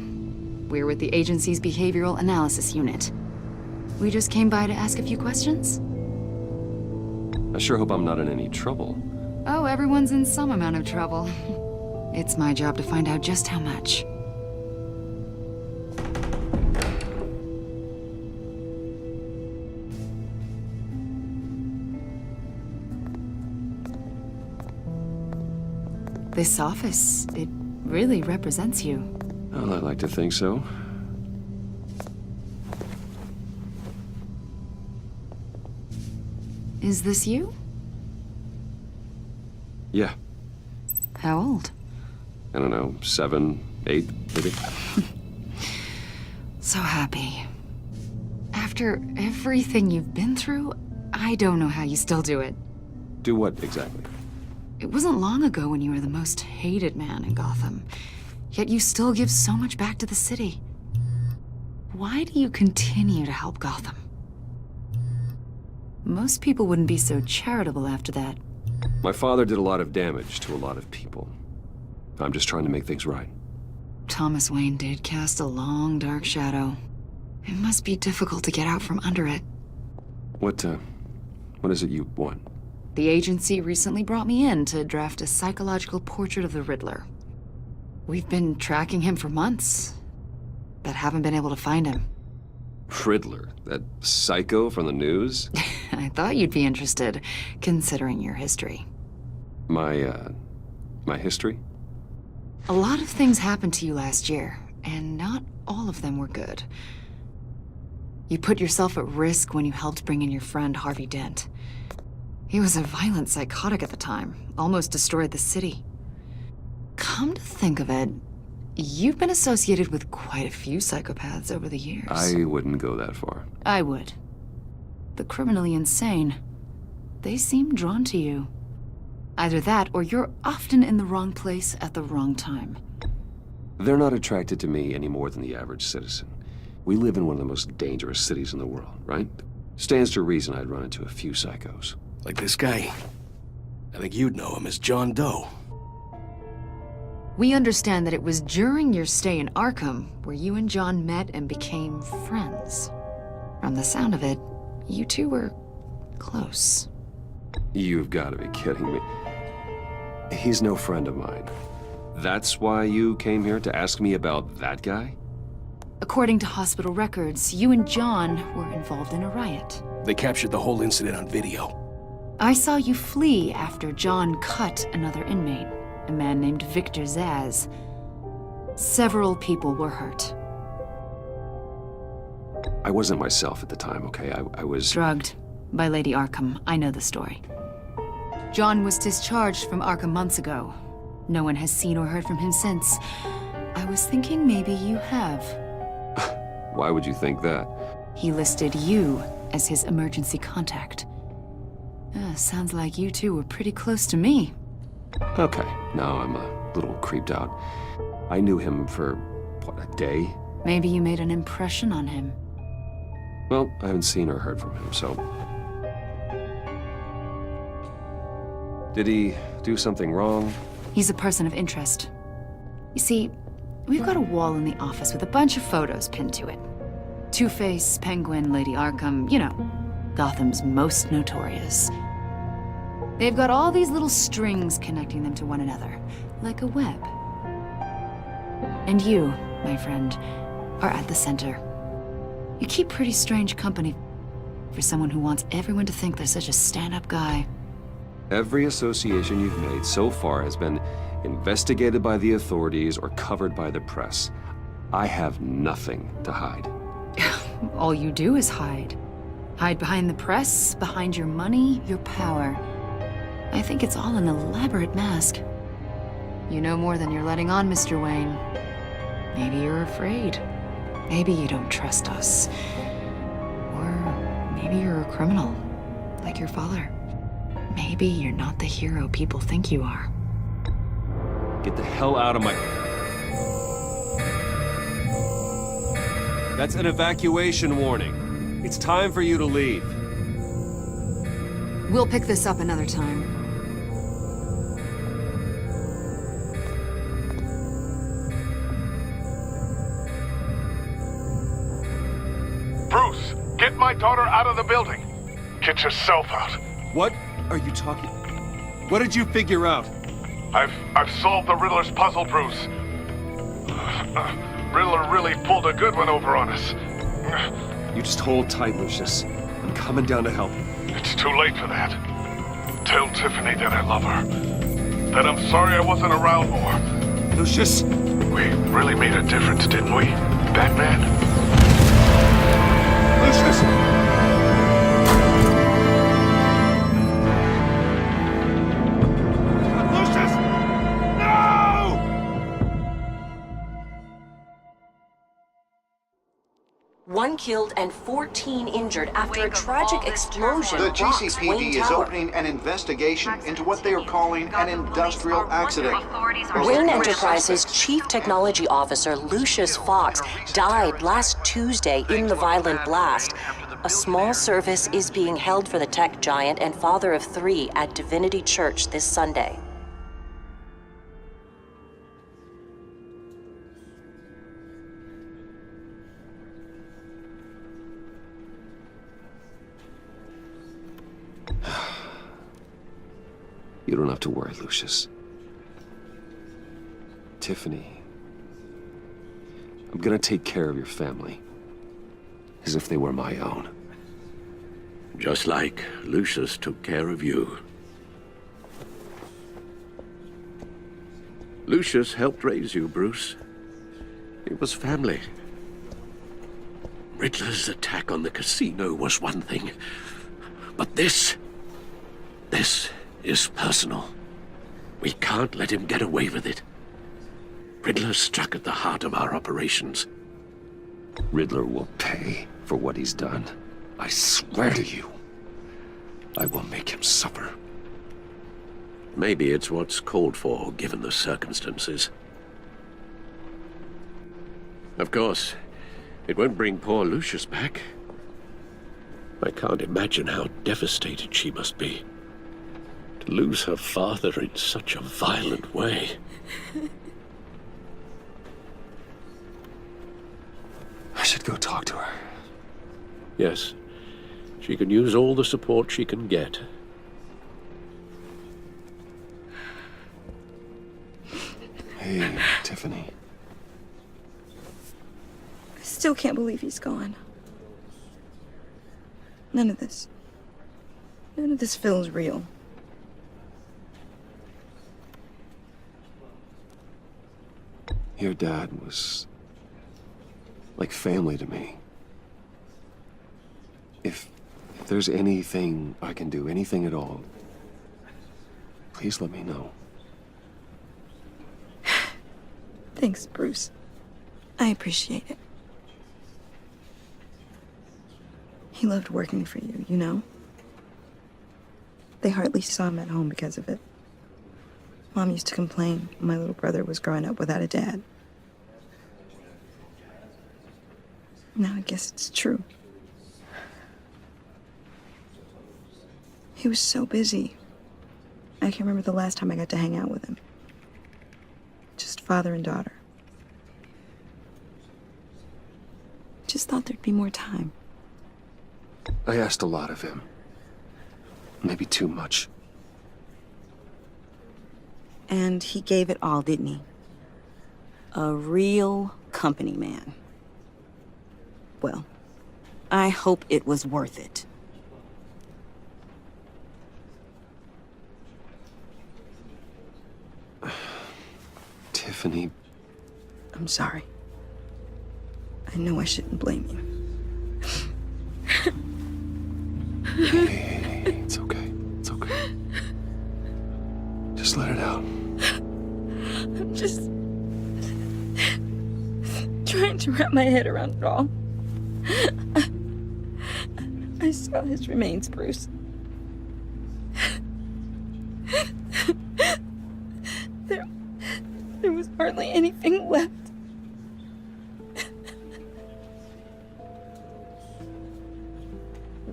We're with the agency's Behavioral Analysis Unit. We just came by to ask a few questions. I sure hope I'm not in any trouble. Oh, everyone's in some amount of trouble. It's my job to find out just how much. This office, it really represents you. Well, I'd like to think so. Is this you? Yeah. How old? I don't know, 7, 8, maybe? So happy. After everything you've been through, I don't know how you still do it. Do what, exactly? It wasn't long ago when you were the most hated man in Gotham. Yet you still give so much back to the city. Why do you continue to help Gotham? Most people wouldn't be so charitable after that. My father did a lot of damage to a lot of people. I'm just trying to make things right. Thomas Wayne did cast a long, dark shadow. It must be difficult to get out from under it. What is it you want? The agency recently brought me in to draft a psychological portrait of the Riddler. We've been tracking him for months, but haven't been able to find him. Riddler? That psycho from the news? I thought you'd be interested, considering your history. My history? A lot of things happened to you last year, and not all of them were good. You put yourself at risk when you helped bring in your friend Harvey Dent. He was a violent psychotic at the time, almost destroyed the city. Come to think of it, you've been associated with quite a few psychopaths over the years. I wouldn't go that far. I would. The criminally insane. They seem drawn to you. Either that, or you're often in the wrong place at the wrong time. They're not attracted to me any more than the average citizen. We live in one of the most dangerous cities in the world, right? Stands to reason I'd run into a few psychos. Like this guy. I think you'd know him as John Doe. We understand that it was during your stay in Arkham where you and John met and became friends. From the sound of it, you two were close. You've got to be kidding me. He's no friend of mine. That's why you came here to ask me about that guy? According to hospital records, you and John were involved in a riot. They captured the whole incident on video. I saw you flee after John cut another inmate, a man named Victor Zaz. Several people were hurt. I wasn't myself at the time, okay? I was... Drugged by Lady Arkham. I know the story. John was discharged from Arkham months ago. No one has seen or heard from him since. I was thinking maybe you have. Why would you think that? He listed you as his emergency contact. Sounds like you two were pretty close to me. Okay, now I'm a little creeped out. I knew him for, what, a day? Maybe you made an impression on him. Well, I haven't seen or heard from him, so... Did he do something wrong? He's a person of interest. You see, we've got a wall in the office with a bunch of photos pinned to it. Two-Face, Penguin, Lady Arkham, you know, Gotham's most notorious. They've got all these little strings connecting them to one another, like a web. And you, my friend, are at the center. You keep pretty strange company for someone who wants everyone to think they're such a stand-up guy. Every association you've made so far has been investigated by the authorities or covered by the press. I have nothing to hide. All you do is hide. Hide behind the press, behind your money, your power. I think it's all an elaborate mask. You know more than you're letting on, Mr. Wayne. Maybe you're afraid. Maybe you don't trust us. Or maybe you're a criminal, like your father. Maybe you're not the hero people think you are. Get the hell out of my... That's an evacuation warning. It's time for you to leave. We'll pick this up another time. Bruce, get my daughter out of the building. Get yourself out. What are you talking? What did you figure out? I've solved the Riddler's puzzle, Bruce. Riddler really pulled a good one over on us. You just hold tight, Lucius. I'm coming down to help. It's too late for that. Tell Tiffany that I love her. That I'm sorry I wasn't around more. Lucius! We really made a difference, didn't we, Batman? Lucius! One killed and 14 injured after a tragic explosion. The rocks GCPD Wayne is Tower. opening an investigation into what they are calling an industrial accident. Wayne Enterprises' Chief Technology Officer Lucius Fox died last Tuesday in the violent blast. A small service is being held for the tech giant and father of 3 at Divinity Church this Sunday. You don't have to worry, Lucius. Tiffany, I'm gonna take care of your family. As if they were my own. Just like Lucius took care of you. Lucius helped raise you, Bruce. It was family. Riddler's attack on the casino was one thing. But this is personal. We can't let him get away with it. Riddler struck at the heart of our operations. Riddler will pay for what he's done. I swear to you, I will make him suffer. Maybe it's what's called for, given the circumstances. Of course, it won't bring poor Lucius back. I can't imagine how devastated she must be. To lose her father in such a violent way. I should go talk to her. Yes, she can use all the support she can get. Hey, Tiffany. I still can't believe he's gone. None of this feels real. Your dad was like family to me. If there's anything I can do, anything at all, please let me know. Thanks, Bruce. I appreciate it. He loved working for you, you know? They hardly saw him at home because of it. Mom used to complain when my little brother was growing up without a dad. Now I guess it's true. He was so busy. I can't remember the last time I got to hang out with him. Just father and daughter. Just thought there'd be more time. I asked a lot of him. Maybe too much. And he gave it all, didn't he? A real company man. Well, I hope it was worth it. Tiffany. I'm sorry. I know I shouldn't blame you. Hey, it's okay. It's okay. Just let it out. I'm just trying to wrap my head around it all. I saw his remains, Bruce. There was hardly anything left.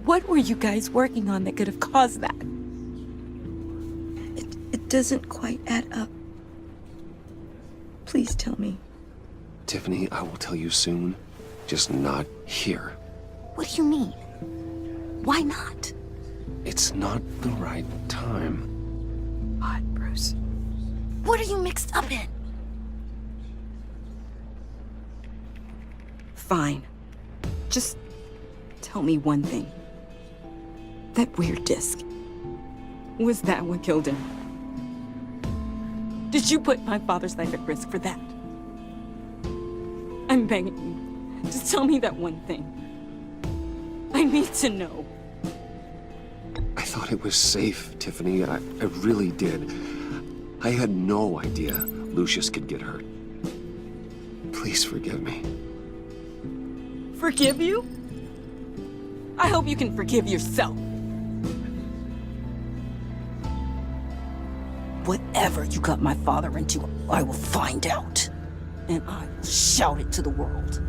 What were you guys working on that could have caused that? It doesn't quite add up. Please tell me. Tiffany, I will tell you soon. Just not here. What do you mean? Why not? It's not the right time. What, Bruce? What are you mixed up in? Fine. Just tell me one thing. That weird disc. Was that what killed him? Did you put my father's life at risk for that? I'm begging you. Just tell me that one thing. I need to know. I thought it was safe, Tiffany. I really did. I had no idea Lucius could get hurt. Please forgive me. Forgive you? I hope you can forgive yourself. Whatever you got my father into, I will find out. And I will shout it to the world.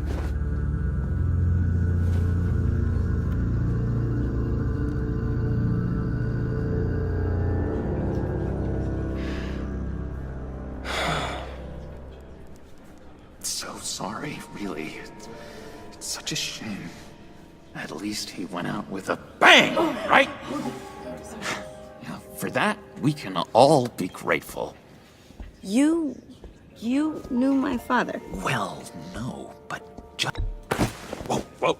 such a shame. At least he went out with a bang, right? Now, for that, we can all be grateful. You knew my father. Well, no, but just... Whoa.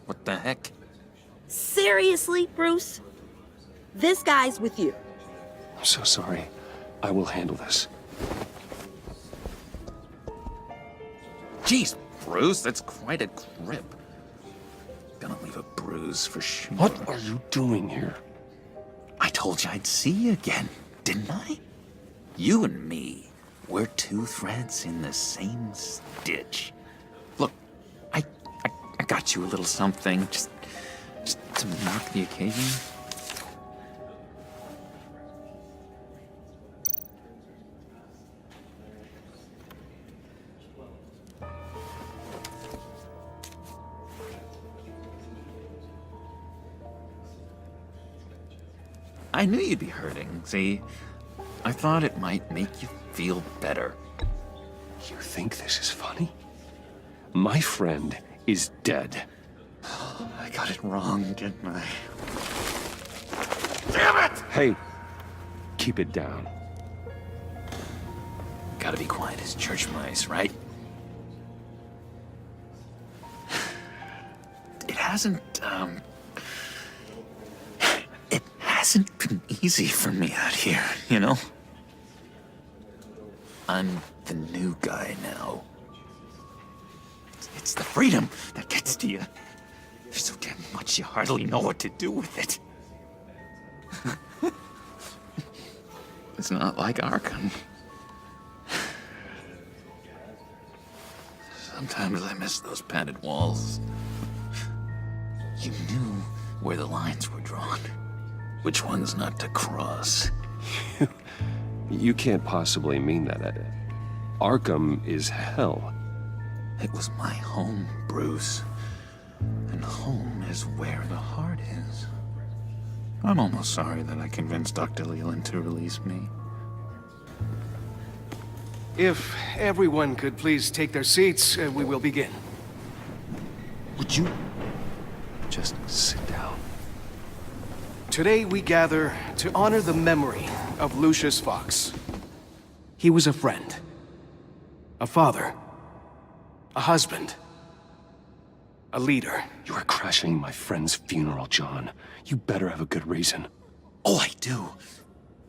What the heck? Seriously, Bruce? This guy's with you. I'm so sorry. I will handle this. Jeez, Bruce, that's quite a grip. Gonna leave a bruise for sure. What are you doing here? I told you I'd see you again, didn't I? You and me, we're two threads in the same stitch. Look, I got you a little something, just to mark the occasion. I knew you'd be hurting, see? I thought it might make you feel better. You think this is funny? My friend is dead. I got it wrong, didn't I? Damn it! Hey, keep it down. Gotta be quiet as church mice, right? It hasn't been easy for me out here, you know? I'm the new guy now. It's the freedom that gets to you. There's so damn much you hardly know what to do with it. It's not like Arkham. Sometimes I miss those padded walls. You knew where the lines were drawn. Which ones not to cross. You can't possibly mean that. Arkham is hell. It was my home, Bruce. And home is where the heart is. I'm almost sorry that I convinced Dr. Leland to release me. If everyone could please take their seats, we will begin. Would you just sit down? Today we gather to honor the memory of Lucius Fox. He was a friend, a father, a husband, a leader. You are crashing my friend's funeral, John. You better have a good reason. Oh, I do.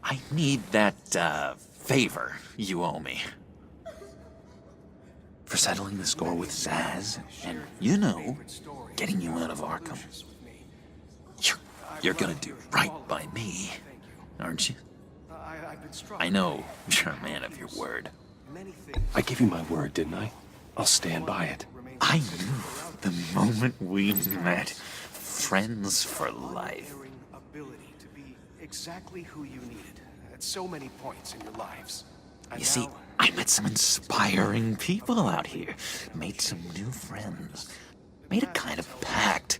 I need that, favor you owe me. For settling the score with Zaz, and, you know, getting you out of Arkham. You're gonna do right by me, aren't you? I know you're a man of your word. I gave you my word, didn't I? I'll stand by it. I knew the moment we met. Friends for life. Ability to be exactly who you needed at so many points in your lives. You see, I met some inspiring people out here. Made some new friends. Made a kind of pact.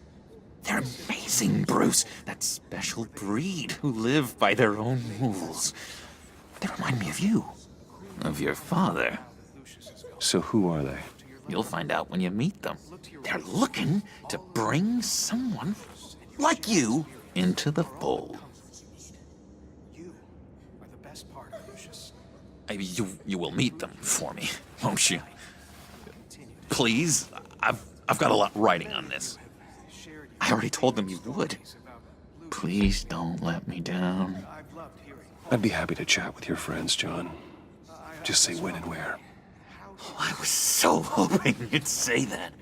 They're amazing, Bruce. That special breed who live by their own rules. They remind me of you. Of your father. So who are they? You'll find out when you meet them. They're looking to bring someone like you into the fold. You will meet them for me, won't you? Please, I've got a lot riding on this. I already told them you would. Please don't let me down. I'd be happy to chat with your friends, John. Just say when and where. Oh, I was so hoping you'd say that.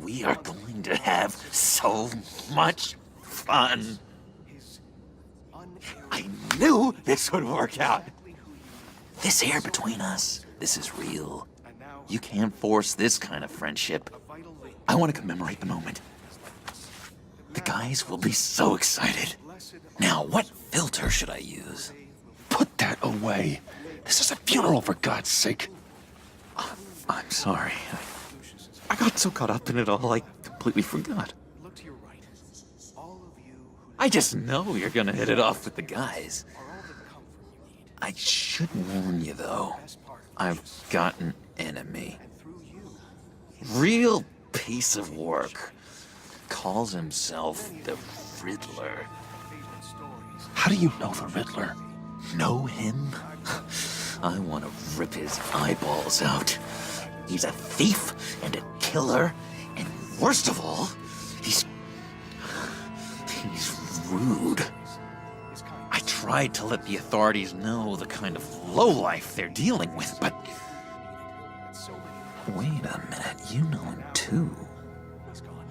We are going to have so much fun. I knew this would work out. This air between us, this is real. You can't force this kind of friendship. I want to commemorate the moment. The guys will be so excited. Now, what filter should I use? Put that away. This is a funeral, for God's sake. I'm sorry. I got so caught up in it all, I completely forgot. I just know you're gonna hit it off with the guys. I should warn you, though. I've got an enemy. Real piece of work. Calls himself the Riddler. How do you know the Riddler? Know him? I want to rip his eyeballs out. He's a thief and a killer, and worst of all, he's rude. I tried to let the authorities know the kind of lowlife they're dealing with, but... Wait a minute, you know him too.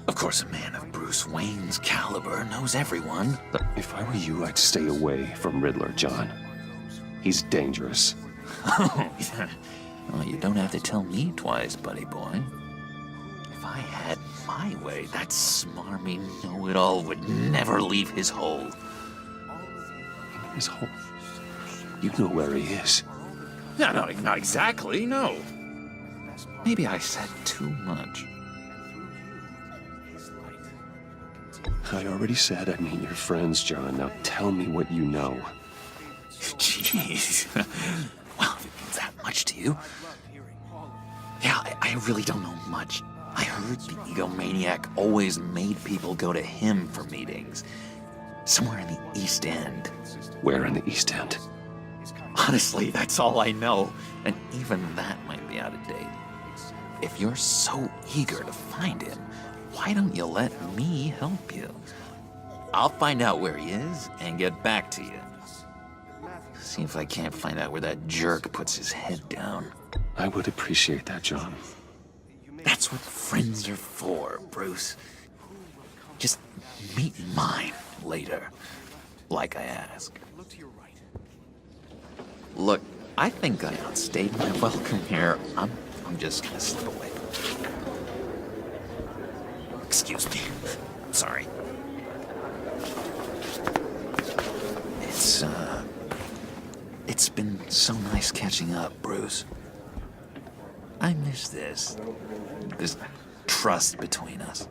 Of course, a man of Bruce Wayne's caliber knows everyone, but... If I were you, I'd stay away from Riddler, John. He's dangerous. Oh, yeah. Well, you don't have to tell me twice, buddy boy. If I had my way, that smarmy know-it-all would never leave his hole. His hole? You know where he is. No, not exactly, no. Maybe I said too much. I already said I'd meet your friends, John. Now tell me what you know. Jeez. Well, if it means that much to you. Yeah, I really don't know much. I heard the egomaniac always made people go to him for meetings. Somewhere in the East End. Where in the East End? Honestly, that's all I know. And even that might be out of date. If you're so eager to find him, why don't you let me help you? I'll find out where he is and get back to you. See if I can't find out where that jerk puts his head down. I would appreciate that, John. That's what friends are for, Bruce. Just meet mine later, like I asked. Look, I think I outstayed my welcome here. I'm just gonna slip away. Excuse me. I'm sorry. It's been so nice catching up, Bruce. I miss this trust between us.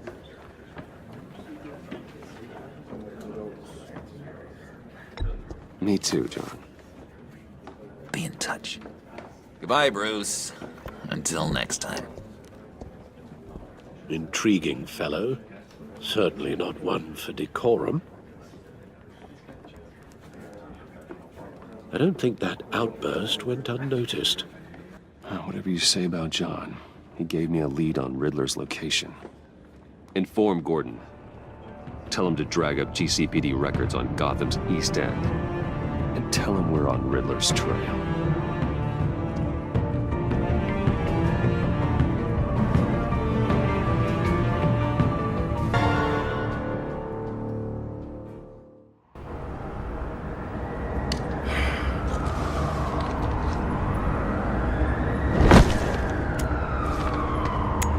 Me too, John. Be in touch. Goodbye, Bruce. Until next time. Intriguing fellow. Certainly not one for decorum. I don't think that outburst went unnoticed. Whatever you say about John, he gave me a lead on Riddler's location. Inform Gordon. Tell him to drag up GCPD records on Gotham's East End. And tell him we're on Riddler's trail.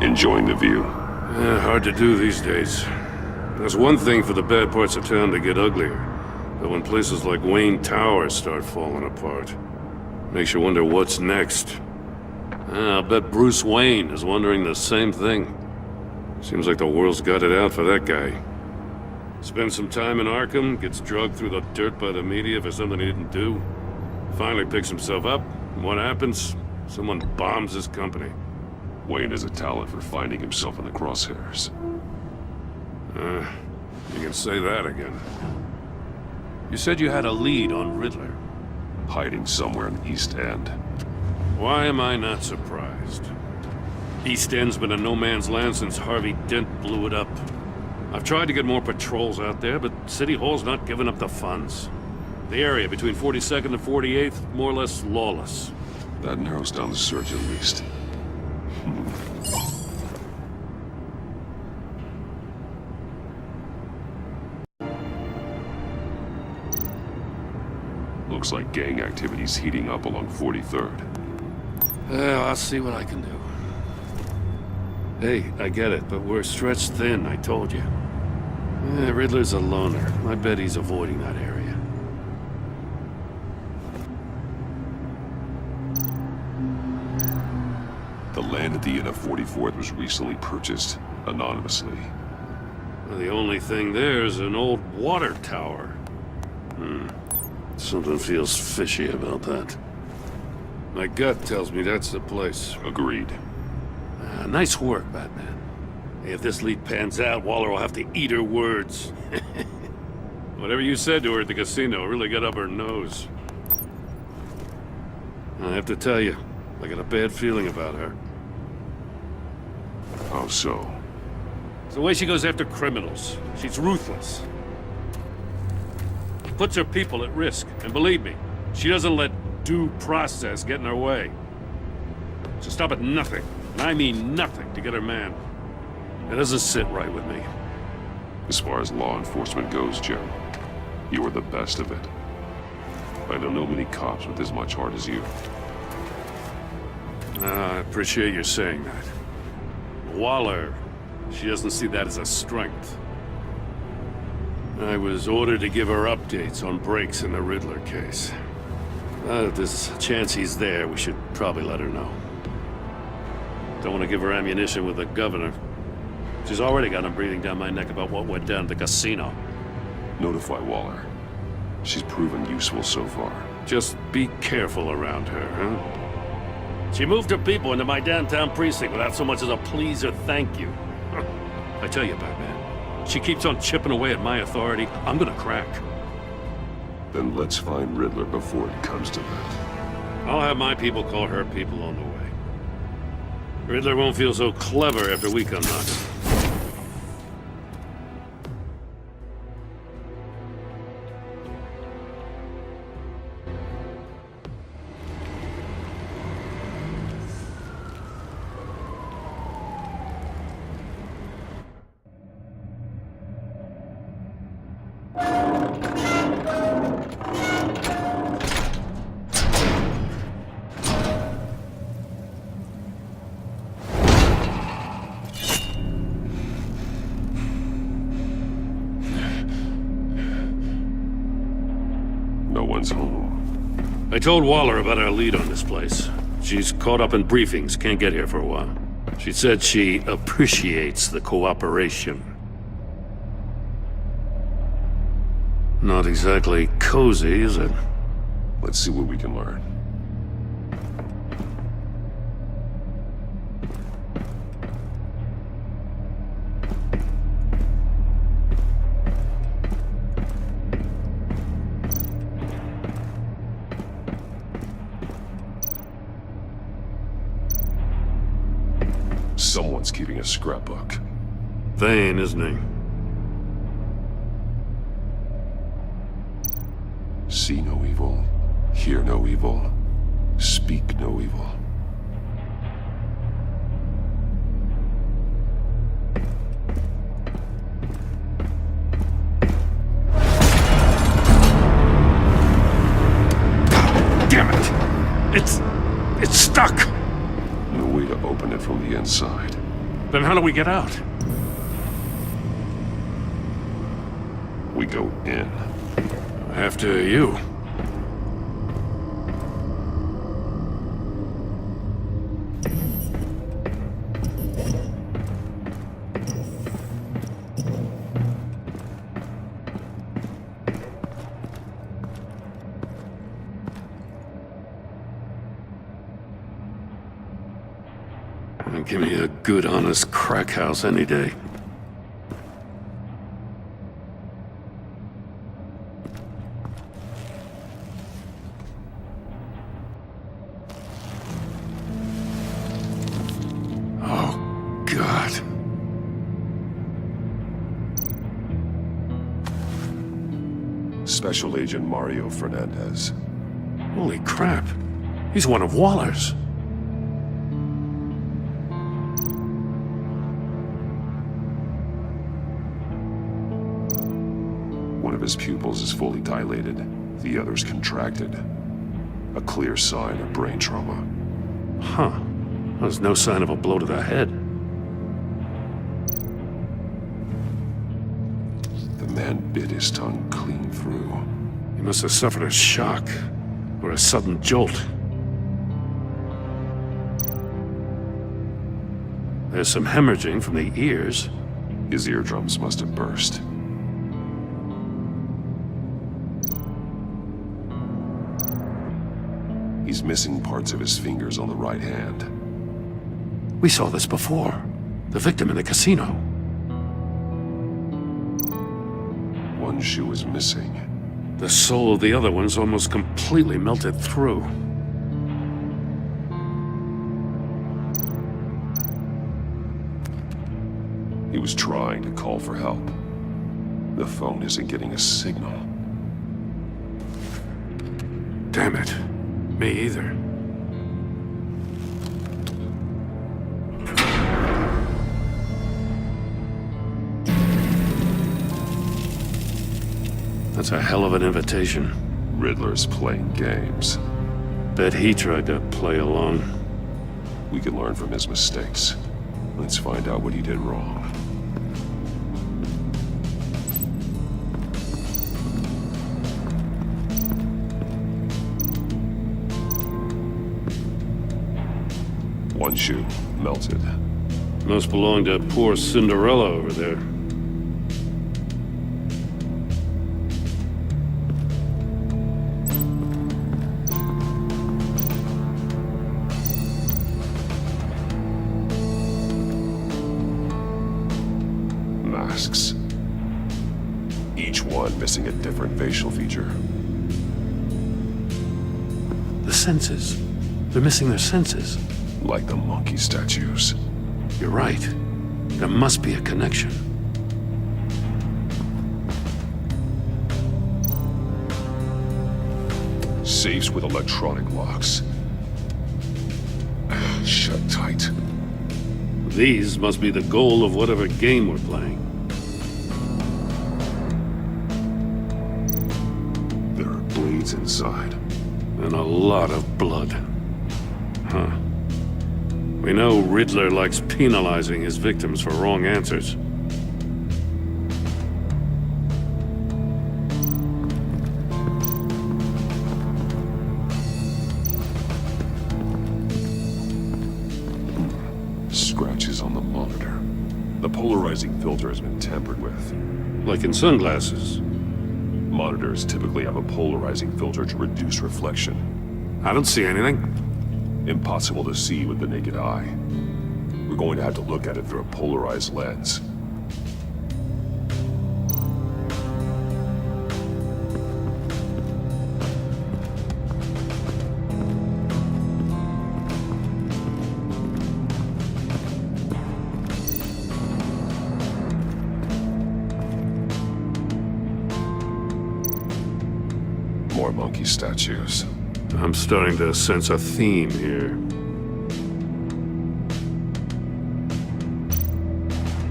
Enjoying the view. Hard to do these days. There's one thing for the bad parts of town to get uglier, but when places like Wayne Tower start falling apart, makes you wonder what's next. I'll bet Bruce Wayne is wondering the same thing. Seems like the world's got it out for that guy. Spends some time in Arkham, gets drugged through the dirt by the media for something he didn't do. Finally picks himself up, and what happens? Someone bombs his company. Wayne has a talent for finding himself in the crosshairs. You can say that again. You said you had a lead on Riddler. Hiding somewhere in the East End. Why am I not surprised? East End's been a no-man's land since Harvey Dent blew it up. I've tried to get more patrols out there, but City Hall's not giving up the funds. The area between 42nd and 48th, more or less lawless. That narrows down the search at least. Looks like gang activity's heating up along 43rd. Well, I'll see what I can do. Hey, I get it, but we're stretched thin, I told you. Riddler's a loner. I bet he's avoiding that area. The land at the end of 44th was recently purchased anonymously. Well, the only thing there is an old water tower. Something feels fishy about that. My gut tells me that's the place. Agreed. Nice work, Batman. If this lead pans out, Waller will have to eat her words. Whatever you said to her at the casino really got up her nose. I have to tell you, I got a bad feeling about her. How so? It's the way she goes after criminals. She's ruthless. Puts her people at risk. And believe me, she doesn't let due process get in her way. She'll stop at nothing, and I mean nothing, to get her man. It doesn't sit right with me. As far as law enforcement goes, Jim, you are the best of it. I don't know many cops with as much heart as you. I appreciate you saying that. Waller, she doesn't see that as a strength. I was ordered to give her updates on breaks in the Riddler case. If there's a chance he's there, we should probably let her know. Don't want to give her ammunition with the governor. She's already got him breathing down my neck about what went down at the casino. Notify Waller. She's proven useful so far. Just be careful around her, huh? She moved her people into my downtown precinct without so much as a please or thank you. I tell you, Batman, she keeps on chipping away at my authority. I'm gonna crack. Then let's find Riddler before it comes to that. I'll have my people call her people on the way. Riddler won't feel so clever after we come knocking. No one's home. I told Waller about our lead on this place. She's caught up in briefings, can't get here for a while. She said she appreciates the cooperation. Not exactly cozy, is it? Let's see what we can learn. Someone's keeping a scrapbook. Vain, isn't he? See no evil, hear no evil, speak no evil. Damn it! It's stuck! No way to open it from the inside. Then how do we get out? We go in. After you. Give me a good, honest crack house any day. Oh, God. Special Agent Mario Fernandez. Holy crap. He's one of Waller's. One of his pupils is fully dilated, the other's contracted. A clear sign of brain trauma. Huh. There's no sign of a blow to the head. The man bit his tongue clean through. He must have suffered a shock, or a sudden jolt. There's some hemorrhaging from the ears. His eardrums must have burst. He's missing parts of his fingers on the right hand. We saw this before. The victim in the casino. One shoe is missing. The soul of the other one's almost completely melted through. He was trying to call for help. The phone isn't getting a signal. Damn it. Me either. That's a hell of an invitation. Riddler's playing games. Bet he tried to play along. We can learn from his mistakes. Let's find out what he did wrong. One shoe, melted. Must belong to poor Cinderella over there. Masks. Each one missing a different facial feature. The senses. They're missing their senses. Like the monkey statues. You're right. There must be a connection. Safes with electronic locks. Shut tight. These must be the goal of whatever game we're playing. There are blades inside. And a lot of blood. Huh. We know Riddler likes penalizing his victims for wrong answers. Scratches on the monitor. The polarizing filter has been tampered with. Like in sunglasses. Monitors typically have a polarizing filter to reduce reflection. I don't see anything. Impossible to see with the naked eye. We're going to have to look at it through a polarized lens. More monkey statues. I'm starting to sense a theme here.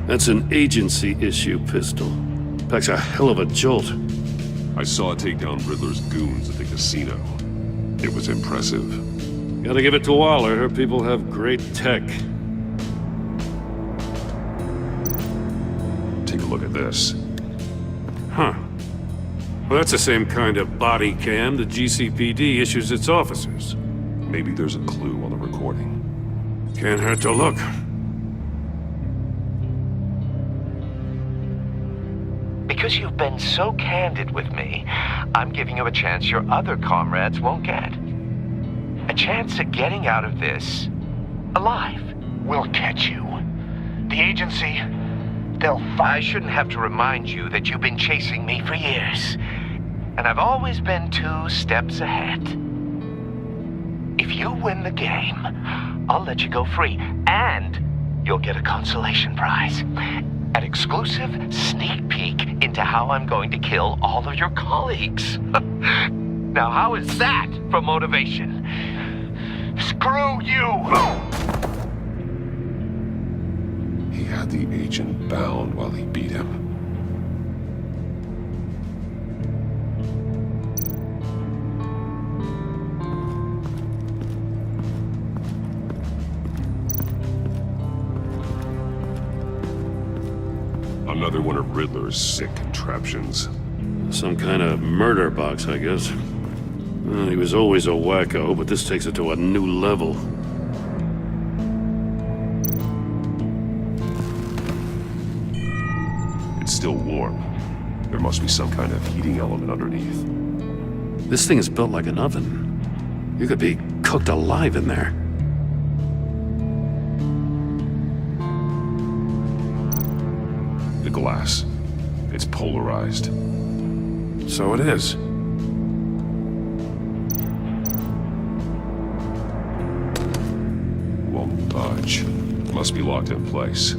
That's an agency issue pistol. Packs a hell of a jolt. I saw it take down Riddler's goons at the casino. It was impressive. Gotta give it to Waller. Her people have great tech. Take a look at this. Huh. Well, that's the same kind of body cam the GCPD issues its officers. Maybe there's a clue on the recording. Can't hurt to look. Because you've been so candid with me, I'm giving you a chance your other comrades won't get. A chance at getting out of this alive. We'll catch you. The agency, they'll find... I shouldn't have to remind you that you've been chasing me for years. And I've always been 2 steps ahead. If you win the game, I'll let you go free. And you'll get a consolation prize. An exclusive sneak peek into how I'm going to kill all of your colleagues. Now, how is that for motivation? Screw you! He had the agent bound while he beat him. Another one of Riddler's sick contraptions. Some kind of murder box, I guess. Well, he was always a wacko, but this takes it to a new level. It's still warm. There must be some kind of heating element underneath. This thing is built like an oven. You could be cooked alive in there. The glass. It's polarized. So it is. Won't budge. Must be locked in place.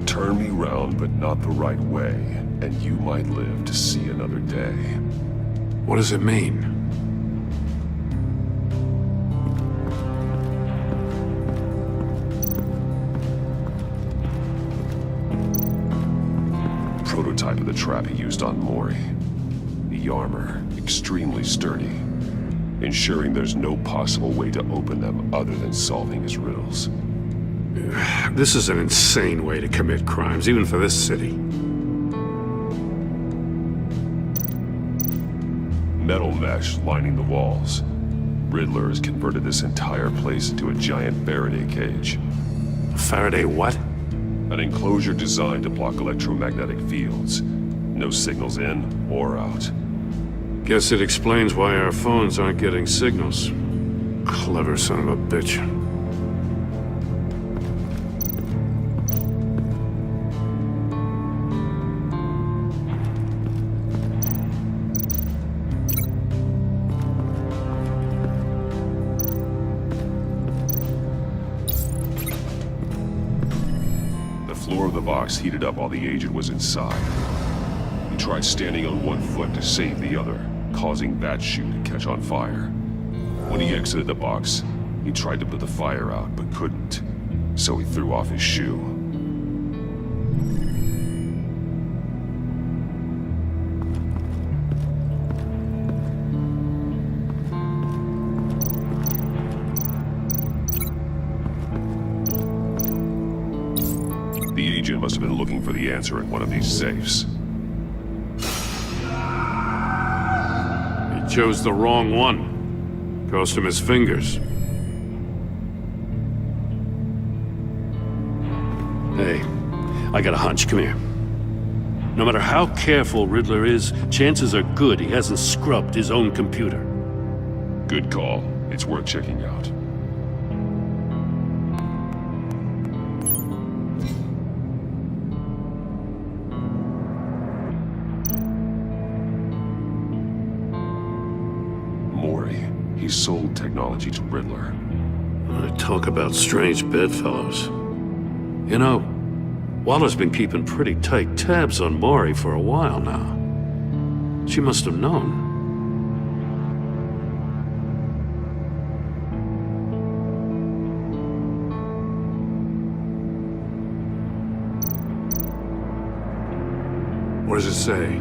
Turn me round, but not the right way, and you might live to see another day. What does it mean? Prototype of the trap he used on Mori. The armor, extremely sturdy, ensuring there's no possible way to open them other than solving his riddles. This is an insane way to commit crimes, even for this city. Metal mesh lining the walls. Riddler has converted this entire place into a giant Faraday cage. Faraday what? An enclosure designed to block electromagnetic fields. No signals in or out. Guess it explains why our phones aren't getting signals. Clever son of a bitch. The floor of the box heated up while the agent was inside. He tried standing on one foot to save the other, causing that shoe to catch on fire. When he exited the box, he tried to put the fire out, but couldn't. So he threw off his shoe. The agent must have been looking for the answer in one of these safes. He chose the wrong one. Cost him his fingers. Hey, I got a hunch. Come here. No matter how careful Riddler is, chances are good he hasn't scrubbed his own computer. Good call. It's worth checking out. Mori. He sold technology to Riddler. Talk about strange bedfellows. You know, Waller's been keeping pretty tight tabs on Mori for a while now. She must have known. What does it say?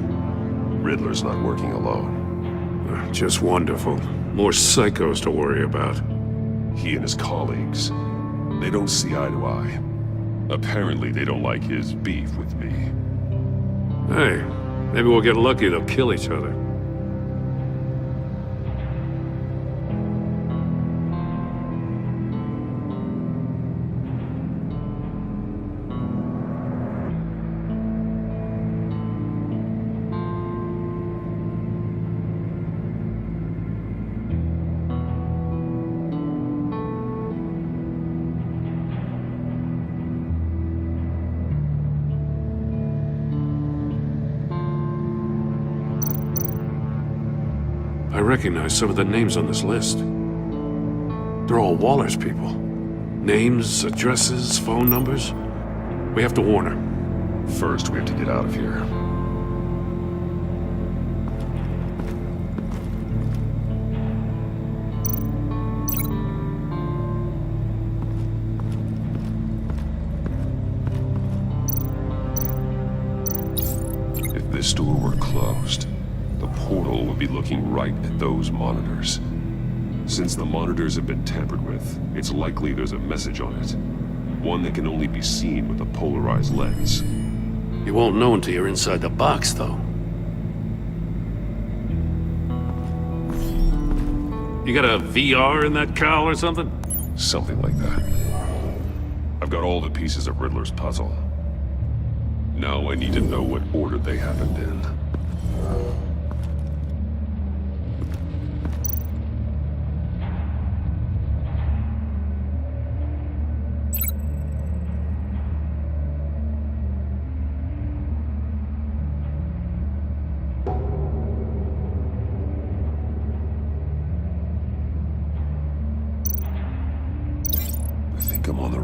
Riddler's not working alone. Just wonderful. More psychos to worry about. He and his colleagues, they don't see eye to eye. Apparently they don't like his beef with me. Hey, maybe we'll get lucky they'll kill each other. I recognize some of the names on this list. They're all Waller's people. Names, addresses, phone numbers. We have to warn her. First, we have to get out of here. If this door were closed, the portal would be looking right at those monitors. Since the monitors have been tampered with, it's likely there's a message on it. One that can only be seen with a polarized lens. You won't know until you're inside the box, though. You got a VR in that cowl or something? Something like that. I've got all the pieces of Riddler's puzzle. Now I need to know what order they happened in.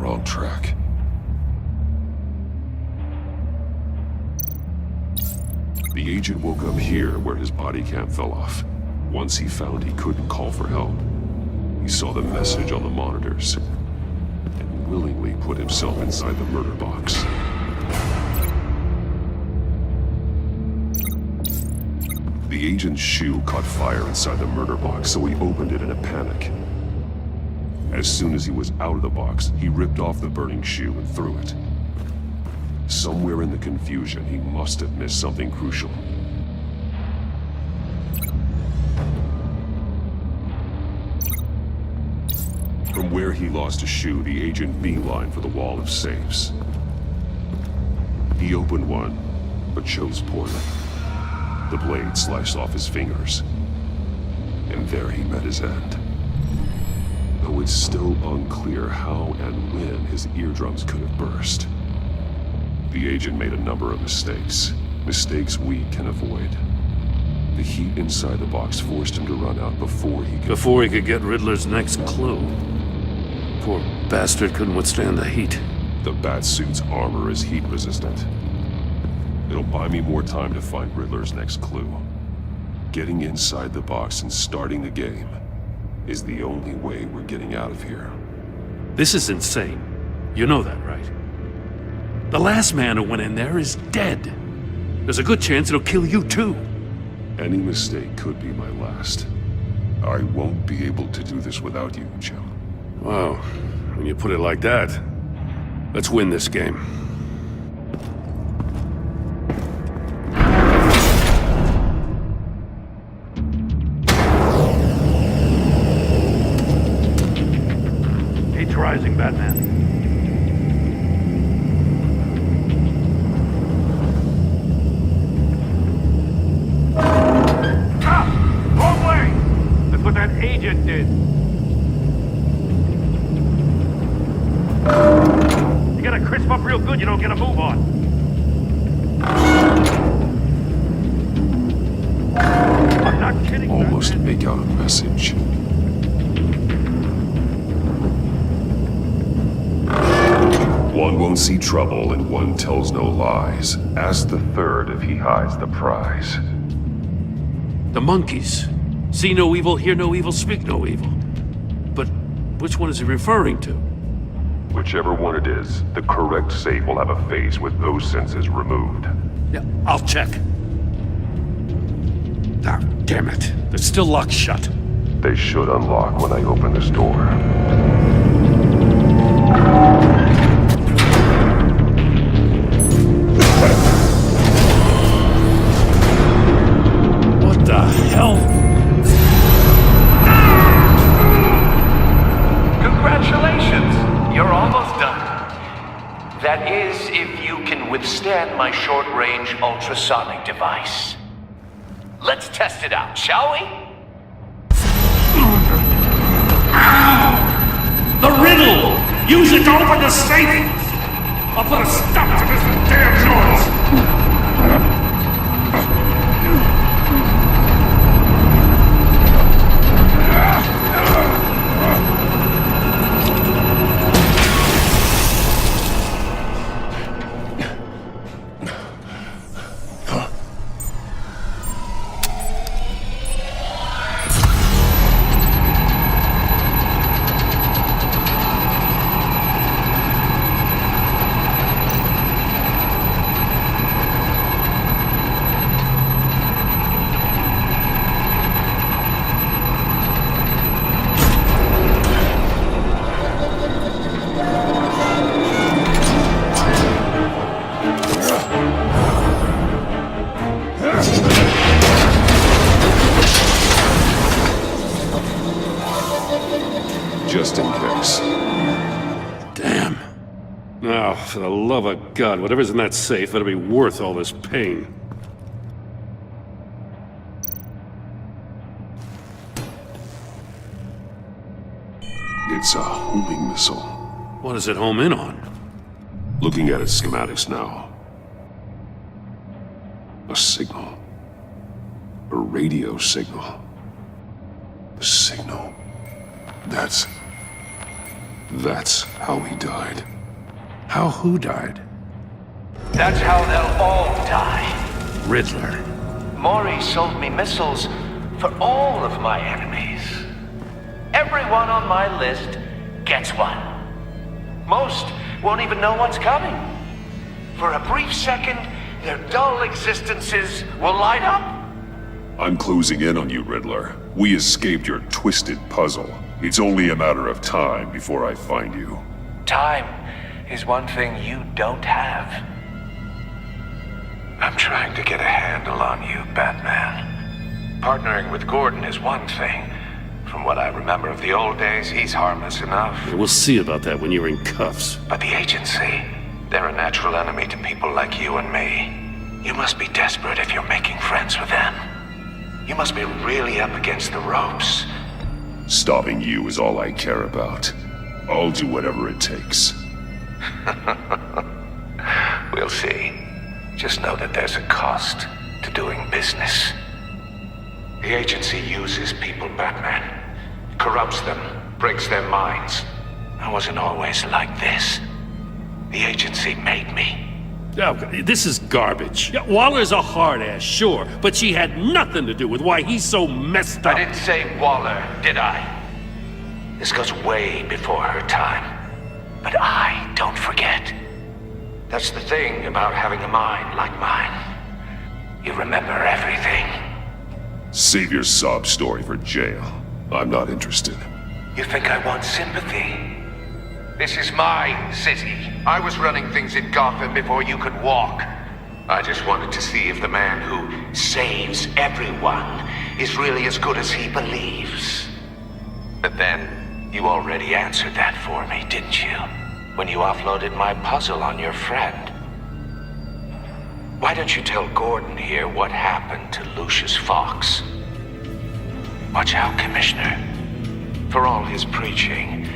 wrong track. The agent woke up here where his body cam fell off. Once he found he couldn't call for help, he saw the message on the monitors and willingly put himself inside the murder box. The agent's shoe caught fire inside the murder box, so he opened it in a panic. As soon as he was out of the box, he ripped off the burning shoe and threw it. Somewhere in the confusion, he must have missed something crucial. From where he lost a shoe, the agent beelined for the wall of safes. He opened one, but chose poorly. The blade sliced off his fingers, and there he met his end. Though it's still unclear how and when his eardrums could have burst. The agent made a number of mistakes we can avoid. The heat inside the box forced him to run out before he could get Riddler's next clue. Poor bastard couldn't withstand the heat. The Batsuit's armor is heat resistant. It'll buy me more time to find Riddler's next clue. Getting inside the box and starting the game is the only way we're getting out of here. This is insane. You know that, right? The last man who went in there is dead. There's a good chance it'll kill you too. Any mistake could be my last. I won't be able to do this without you, Jim. Wow, when you put it like that, let's win this game. Heat's rising, Batman. Wrong way! That's what that agent did. You gotta crisp up real good, you don't get a move on. I'm not kidding. Almost make out a message. One won't see trouble and one tells no lies. Ask the third if he hides the prize. The monkeys. See no evil, hear no evil, speak no evil. But which one is he referring to? Whichever one it is, the correct safe will have a face with those senses removed. Yeah, I'll check. Ah, damn it. They're still locked shut. They should unlock when I open this door. What the hell? Congratulations! You're almost done. That is, if you can withstand my short-range ultrasonic device. Let's test it out, shall we? The riddle! Use it to open the safe! I'll put a stop to this damn noise! Just in case. Damn. Now, for the love of God, whatever's in that safe better be worth all this pain. It's a homing missile. What does it home in on? Looking at its schematics now. A signal. A radio signal. A signal. That's That's how he died. How who died? That's how they'll all die. Riddler. Maury sold me missiles for all of my enemies. Everyone on my list gets one. Most won't even know what's coming. For a brief second, their dull existences will light up. I'm closing in on you, Riddler. We escaped your twisted puzzle. It's only a matter of time before I find you. Time is one thing you don't have. I'm trying to get a handle on you, Batman. Partnering with Gordon is one thing. From what I remember of the old days, he's harmless enough. We'll see about that when you're in cuffs. But the agency, they're a natural enemy to people like you and me. You must be desperate if you're making friends with them. You must be really up against the ropes. Stopping you is all I care about. I'll do whatever it takes. We'll see. Just know that there's a cost to doing business. The agency uses people, Batman. Corrupts them, breaks their minds. I wasn't always like this. The agency made me. Oh, this is garbage. Yeah, Waller's a hard-ass, sure, but she had nothing to do with why he's so messed up. I didn't say Waller, did I? This goes way before her time. But I don't forget. That's the thing about having a mind like mine. You remember everything. Save your sob story for jail. I'm not interested. You think I want sympathy? This is my city. I was running things in Gotham before you could walk. I just wanted to see if the man who saves everyone is really as good as he believes. But then, you already answered that for me, didn't you? When you offloaded my puzzle on your friend. Why don't you tell Gordon here what happened to Lucius Fox? Watch out, Commissioner. For all his preaching,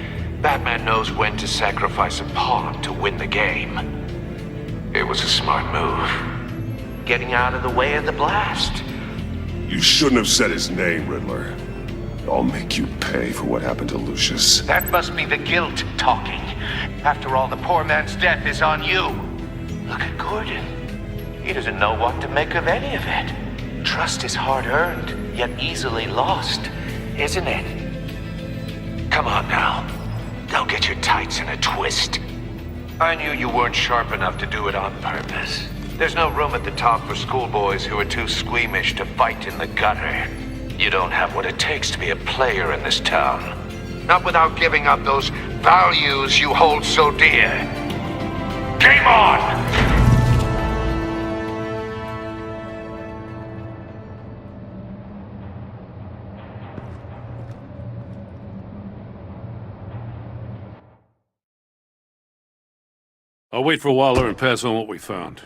Batman knows when to sacrifice a pawn to win the game. It was a smart move. Getting out of the way of the blast. You shouldn't have said his name, Riddler. I'll make you pay for what happened to Lucius. That must be the guilt talking. After all, the poor man's death is on you. Look at Gordon. He doesn't know what to make of any of it. Trust is hard-earned, yet easily lost, isn't it? Come on now. Don't get your tights in a twist. I knew you weren't sharp enough to do it on purpose. There's no room at the top for schoolboys who are too squeamish to fight in the gutter. You don't have what it takes to be a player in this town. Not without giving up those values you hold so dear. Game on! I'll wait for Waller and pass on what we found.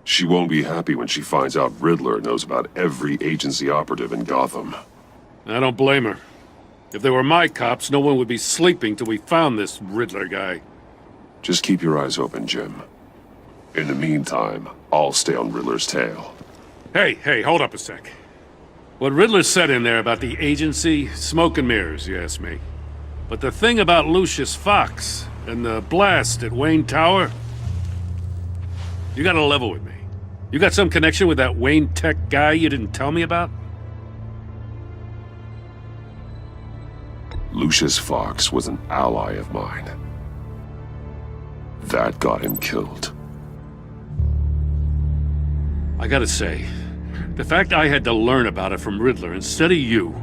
She won't be happy when she finds out Riddler knows about every agency operative in Gotham. I don't blame her. If they were my cops, no one would be sleeping till we found this Riddler guy. Just keep your eyes open, Jim. In the meantime, I'll stay on Riddler's tail. Hey, hold up a sec. What Riddler said in there about the agency, smoke and mirrors, you ask me. But the thing about Lucius Fox and the blast at Wayne Tower, you gotta level with me. You got some connection with that Wayne Tech guy you didn't tell me about? Lucius Fox was an ally of mine. That got him killed. I gotta say, the fact I had to learn about it from Riddler instead of you,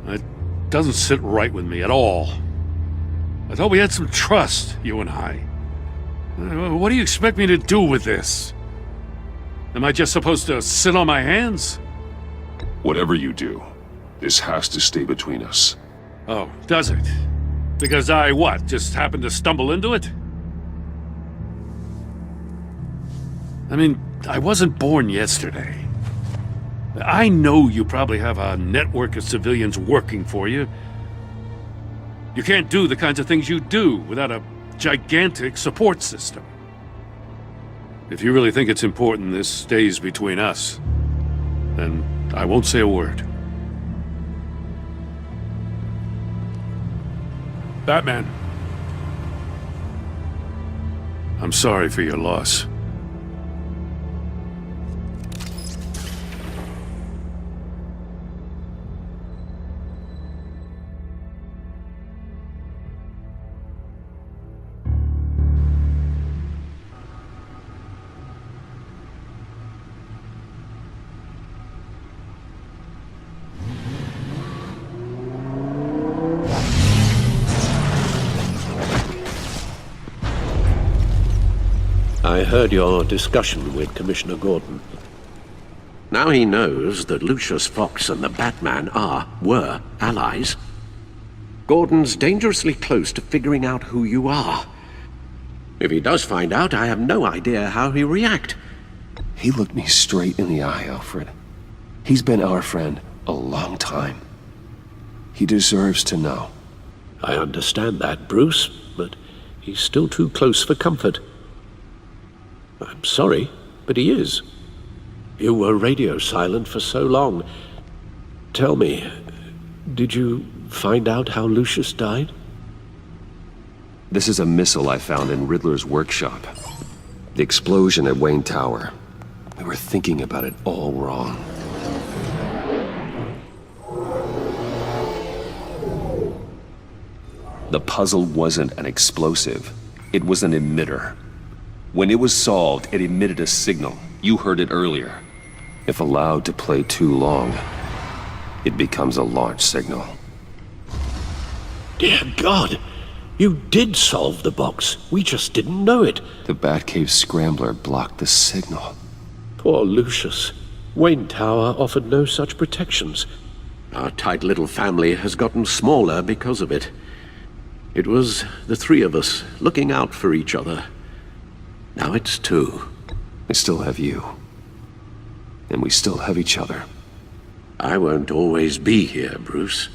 it doesn't sit right with me at all. I thought we had some trust, you and I. What do you expect me to do with this? Am I just supposed to sit on my hands? Whatever you do, this has to stay between us. Oh, does it? Because I, what, just happened to stumble into it? I mean, I wasn't born yesterday. I know you probably have a network of civilians working for you. You can't do the kinds of things you do without a gigantic support system. If you really think it's important this stays between us, then I won't say a word. Batman. I'm sorry for your loss. I heard your discussion with Commissioner Gordon. Now he knows that Lucius Fox and the Batman were allies. Gordon's dangerously close to figuring out who you are. If he does find out, I have no idea how he'll react. He looked me straight in the eye, Alfred. He's been our friend a long time. He deserves to know. I understand that, Bruce, but he's still too close for comfort. I'm sorry, but he is. You were radio silent for so long. Tell me, did you find out how Lucius died? This is a missile I found in Riddler's workshop. The explosion at Wayne Tower. We were thinking about it all wrong. The puzzle wasn't an explosive. It was an emitter. When it was solved, it emitted a signal. You heard it earlier. If allowed to play too long, it becomes a launch signal. Dear God! You did solve the box. We just didn't know it. The Batcave scrambler blocked the signal. Poor Lucius. Wayne Tower offered no such protections. Our tight little family has gotten smaller because of it. It was the three of us looking out for each other. Now it's two. I still have you. And we still have each other. I won't always be here, Bruce.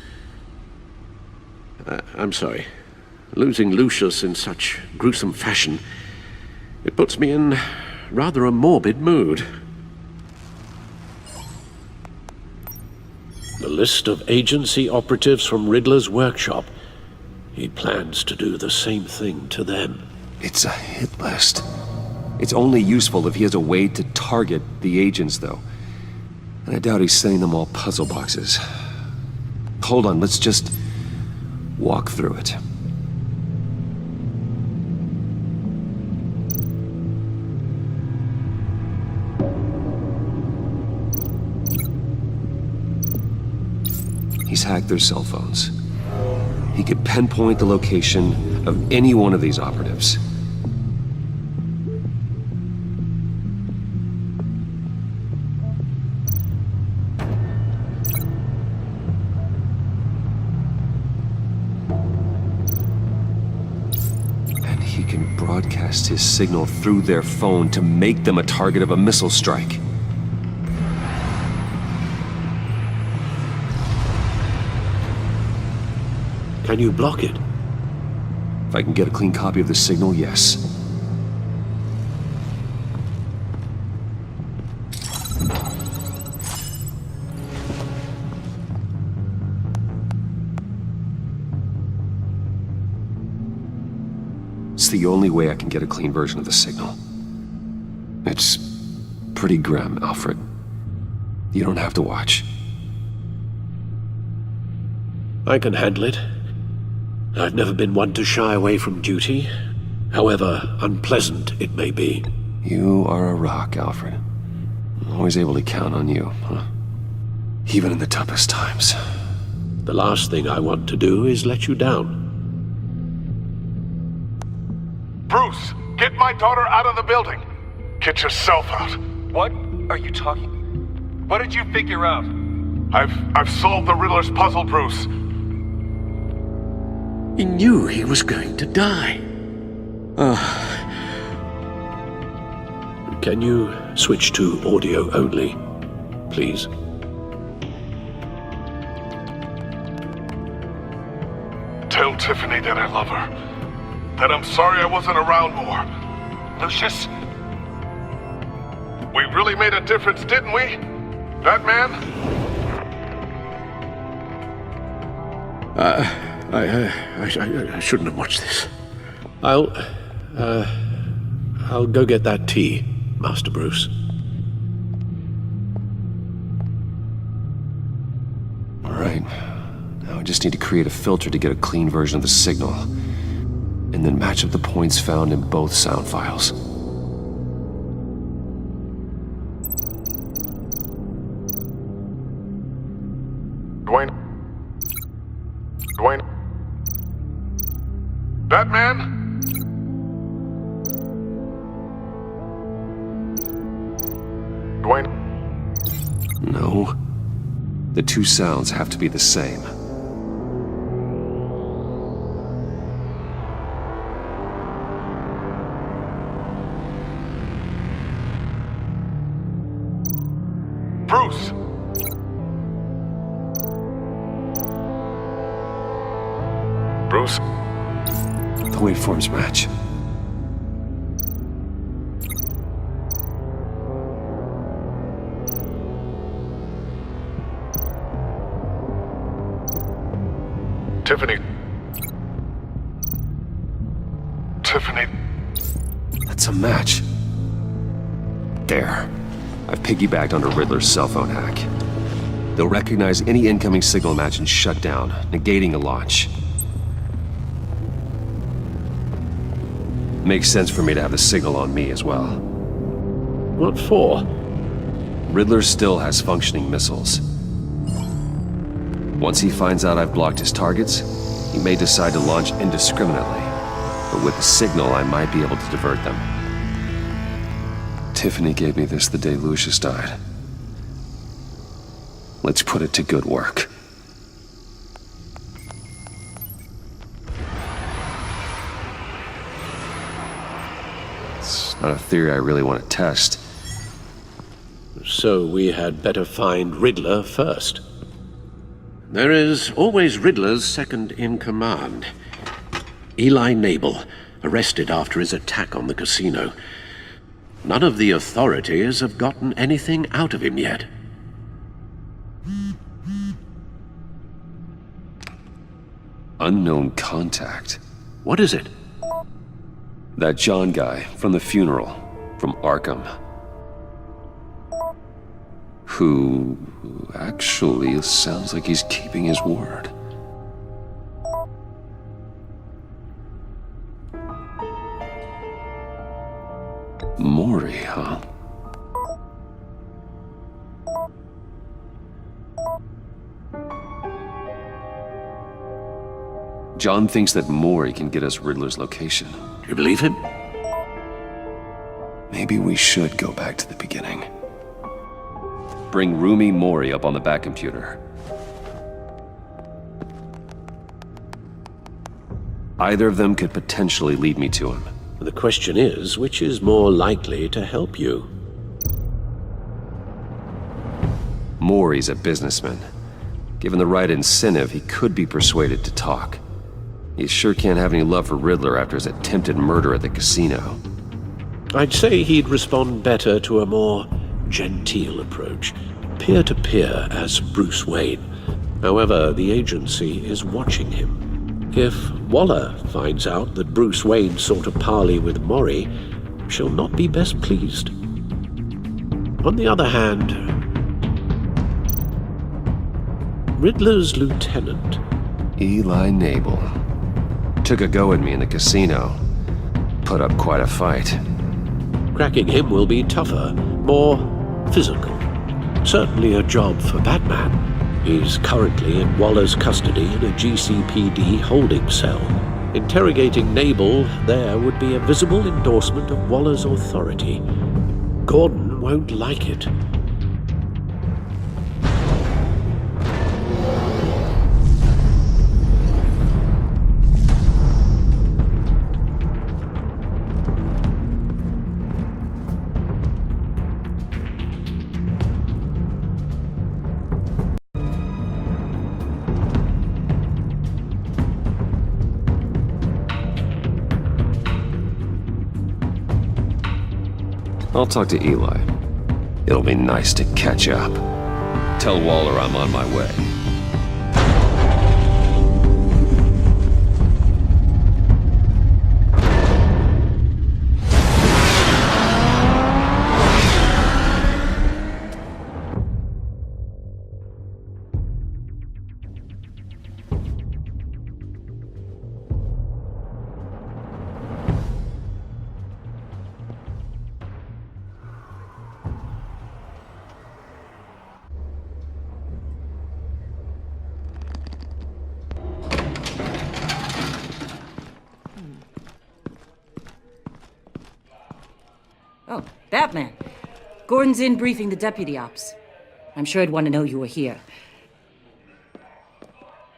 I'm sorry. Losing Lucius in such gruesome fashion, it puts me in rather a morbid mood. The list of agency operatives from Riddler's workshop. He plans to do the same thing to them. It's a hit list. It's only useful if he has a way to target the agents, though. And I doubt he's sending them all puzzle boxes. Hold on, let's just walk through it. He's hacked their cell phones. He could pinpoint the location of any one of these operatives. And he can broadcast his signal through their phone to make them a target of a missile strike. Can you block it? If I can get a clean copy of the signal, yes. It's the only way I can get a clean version of the signal. It's pretty grim, Alfred. You don't have to watch. I can handle it. I've never been one to shy away from duty, however unpleasant it may be. You are a rock, Alfred. I'm always able to count on you, huh? Even in the toughest times. The last thing I want to do is let you down. Bruce, get my daughter out of the building. Get yourself out. What are you talking? What did you figure out? I've solved the Riddler's puzzle, Bruce. He knew he was going to die. Can you switch to audio only, please? Tell Tiffany that I love her. That I'm sorry I wasn't around more. Lucius? We really made a difference, didn't we? Batman? I shouldn't have watched this. I'll go get that tea, Master Bruce. All right. Now I just need to create a filter to get a clean version of the signal, and then match up the points found in both sound files. Dwayne? Batman? Dwayne? No. The two sounds have to be the same. Bruce! Bruce? The waveforms match. Tiffany. Tiffany. That's a match. There. I've piggybacked onto Riddler's cell phone hack. They'll recognize any incoming signal match and shut down, negating a launch. Makes sense for me to have the signal on me as well. What for? Riddler still has functioning missiles. Once he finds out I've blocked his targets, he may decide to launch indiscriminately. But with the signal, I might be able to divert them. Tiffany gave me this the day Lucius died. Let's put it to good work. It's not a theory I really want to test. So we had better find Riddler first. There is always Riddler's second-in-command. Eli Nabel, arrested after his attack on the casino. None of the authorities have gotten anything out of him yet. Unknown contact. What is it? That John guy from the funeral, from Arkham. Who actually sounds like he's keeping his word. Maury, huh? John thinks that Maury can get us Riddler's location. You believe him? Maybe we should go back to the beginning. Bring Rumi Maury up on the back computer. Either of them could potentially lead me to him. The question is, which is more likely to help you? Maury's a businessman. Given the right incentive, he could be persuaded to talk. He sure can't have any love for Riddler after his attempted murder at the casino. I'd say he'd respond better to a more genteel approach, peer-to-peer as Bruce Wayne. However, the agency is watching him. If Waller finds out that Bruce Wayne sought a parley with Maury, she'll not be best pleased. On the other hand, Riddler's lieutenant, Eli Nabel, took a go at me in the casino. Put up quite a fight. Cracking him will be tougher, more physical. Certainly a job for Batman. He's currently in Waller's custody in a GCPD holding cell. Interrogating Nabel there would be a visible endorsement of Waller's authority. Gordon won't like it. I'll talk to Eli. It'll be nice to catch up. Tell Waller I'm on my way. Batman. Gordon's in briefing the deputy ops. I'm sure I'd want to know you were here.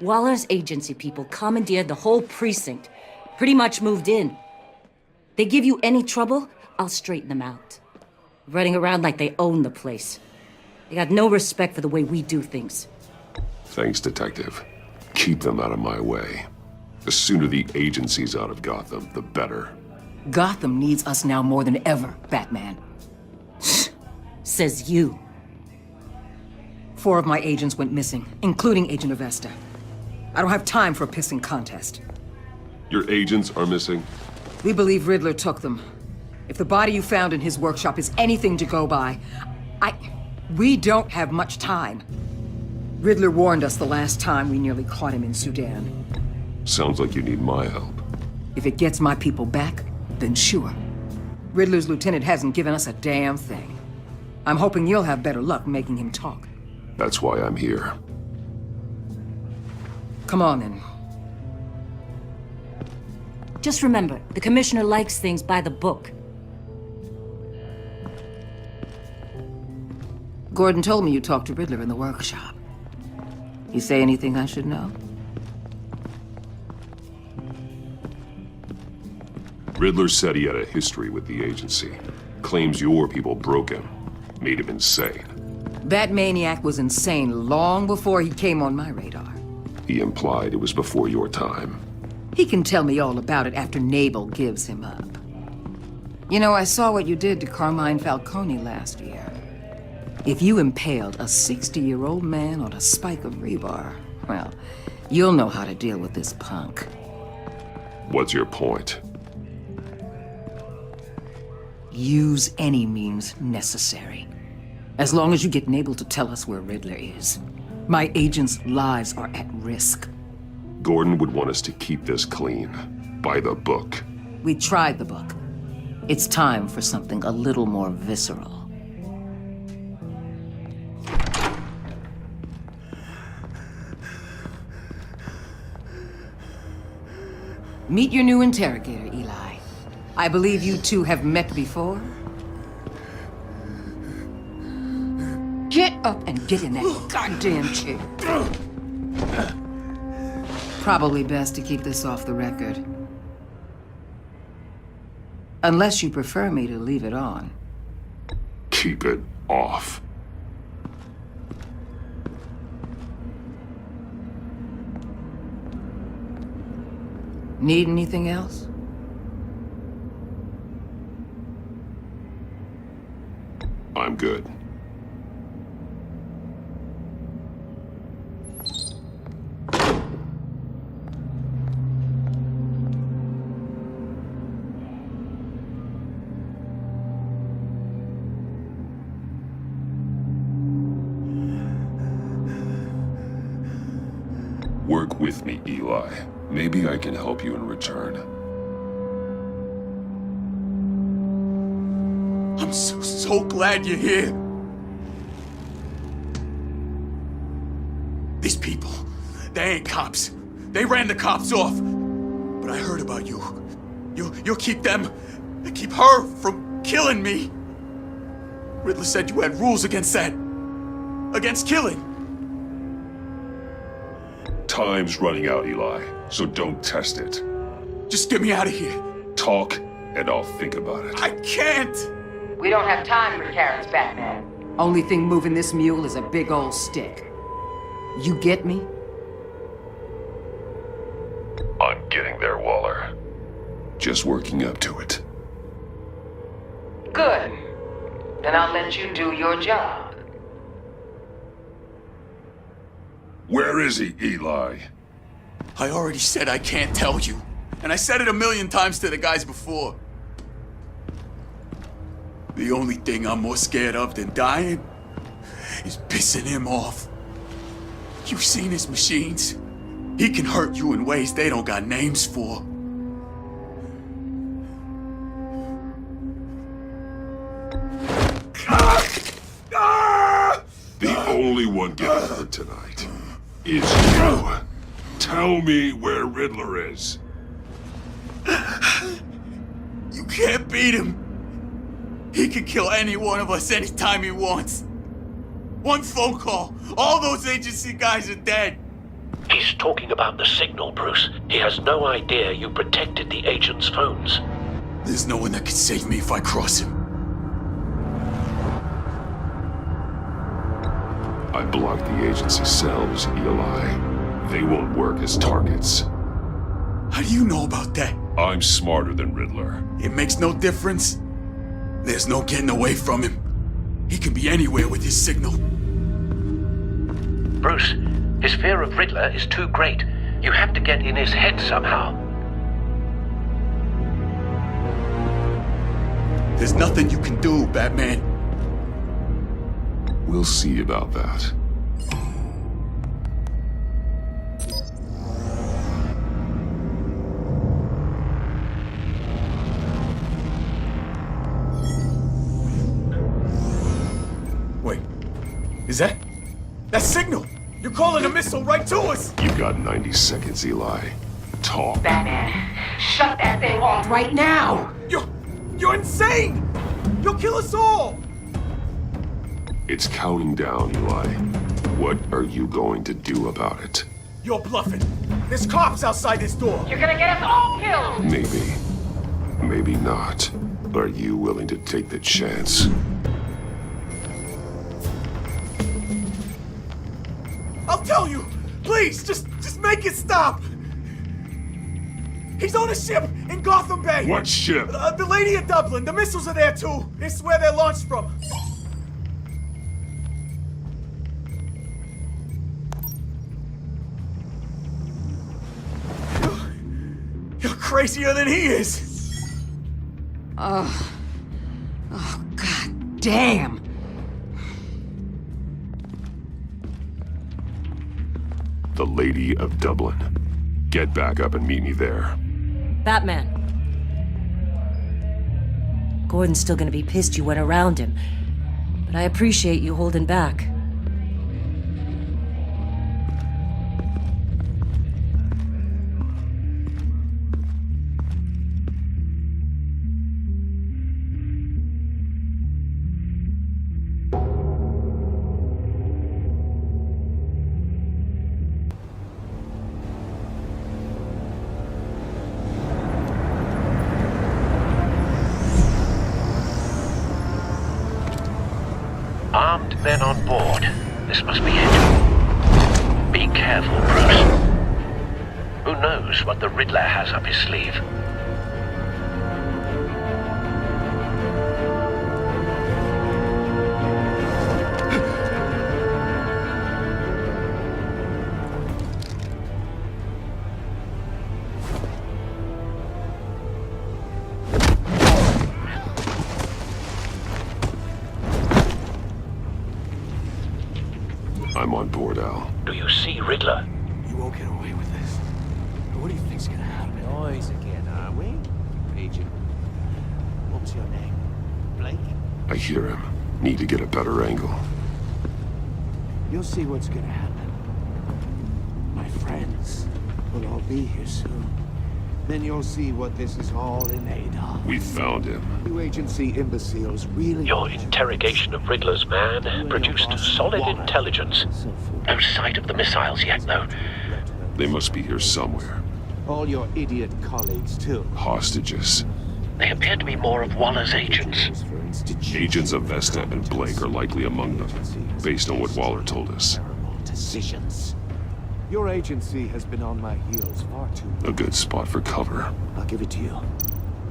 Waller's agency people commandeered the whole precinct. Pretty much moved in. They give you any trouble, I'll straighten them out. Running around like they own the place. They got no respect for the way we do things. Thanks, Detective. Keep them out of my way. The sooner the agency's out of Gotham, the better. Gotham needs us now more than ever, Batman. Says you. 4 of my agents went missing, including Agent Avesta. I don't have time for a pissing contest. Your agents are missing? We believe Riddler took them. If the body you found in his workshop is anything to go by, we don't have much time. Riddler warned us the last time we nearly caught him in Sudan. Sounds like you need my help. If it gets my people back, then sure. Riddler's lieutenant hasn't given us a damn thing. I'm hoping you'll have better luck making him talk. That's why I'm here. Come on, then. Just remember, the commissioner likes things by the book. Gordon told me you talked to Riddler in the workshop. You say anything I should know? Riddler said he had a history with the agency. Claims your people broke him. Made him insane. That maniac was insane long before he came on my radar. He implied it was before your time. He can tell me all about it after Nabel gives him up. You know, I saw what you did to Carmine Falcone last year. If you impaled a 60-year-old man on a spike of rebar, well, you'll know how to deal with this punk. What's your point? Use any means necessary. As long as you get Nabel to tell us where Riddler is. My agents' lives are at risk. Gordon would want us to keep this clean. By the book. We tried the book. It's time for something a little more visceral. Meet your new interrogator, Eli. I believe you two have met before. Get up and get in that goddamn chair. Probably best to keep this off the record. Unless you prefer me to leave it on. Keep it off. Need anything else? I'm good. Work with me, Eli. Maybe I can help you in return. I'm so glad you're here. These people, they ain't cops. They ran the cops off. But I heard about you. You'll keep them, keep her from killing me. Riddler said you had rules against that. Against killing. Time's running out, Eli, so don't test it. Just get me out of here. Talk, and I'll think about it. I can't! We don't have time for carrots, Batman. Only thing moving this mule is a big old stick. You get me? I'm getting there, Waller. Just working up to it. Good. Then I'll let you do your job. Where is he, Eli? I already said I can't tell you. And I said it 1,000,000 times to the guys before. The only thing I'm more scared of than dying is pissing him off. You've seen his machines. He can hurt you in ways they don't got names for. The only one getting hurt tonight is you. Tell me where Riddler is. You can't beat him. He could kill any one of us anytime he wants. One phone call, all those agency guys are dead. He's talking about the signal, Bruce. He has no idea you protected the agent's phones. There's no one that can save me if I cross him. I blocked the agency's cells, Eli. They won't work as targets. How do you know about that? I'm smarter than Riddler. It makes no difference. There's no getting away from him. He can be anywhere with his signal. Bruce, his fear of Riddler is too great. You have to get in his head somehow. There's nothing you can do, Batman. We'll see about that. Wait, is that signal? You're calling a missile right to us! You've got 90 seconds, Eli. Talk. Batman, shut that thing off right now! You're insane! You'll kill us all! It's counting down, Eli. What are you going to do about it? You're bluffing. There's cops outside this door. You're gonna get us all killed! Maybe. Maybe not. Are you willing to take the chance? I'll tell you! Please, just make it stop! He's on a ship in Gotham Bay! What ship? The Lady of Dublin. The missiles are there too. It's where they're launched from. You're crazier than he is! Oh, God damn! The Lady of Dublin. Get back up and meet me there. Batman. Gordon's still gonna be pissed you went around him, but I appreciate you holding back. Armed men on board. This must be it. Be careful, Bruce. Who knows what the Riddler has up his sleeve? I'm on board, Al. Do you see Riddler? You won't get away with this. What do you think's gonna happen? Noise again, are we? Agent. What's your name? Blake? I hear him. Need to get a better angle. You'll see what's gonna happen. My friends will all be here soon. Then you'll see what this is all in aid of. We found him. You agency imbeciles really... Your interrogation of Riddler's man produced solid intelligence. No sight of the missiles yet, though. They must be here somewhere. All your idiot colleagues, too. Hostages. They appear to be more of Waller's agents. Agents of Vesta and Blake are likely among them, based on what Waller told us. Decisions. Your agency has been on my heels far too long. A good spot for cover. I'll give it to you.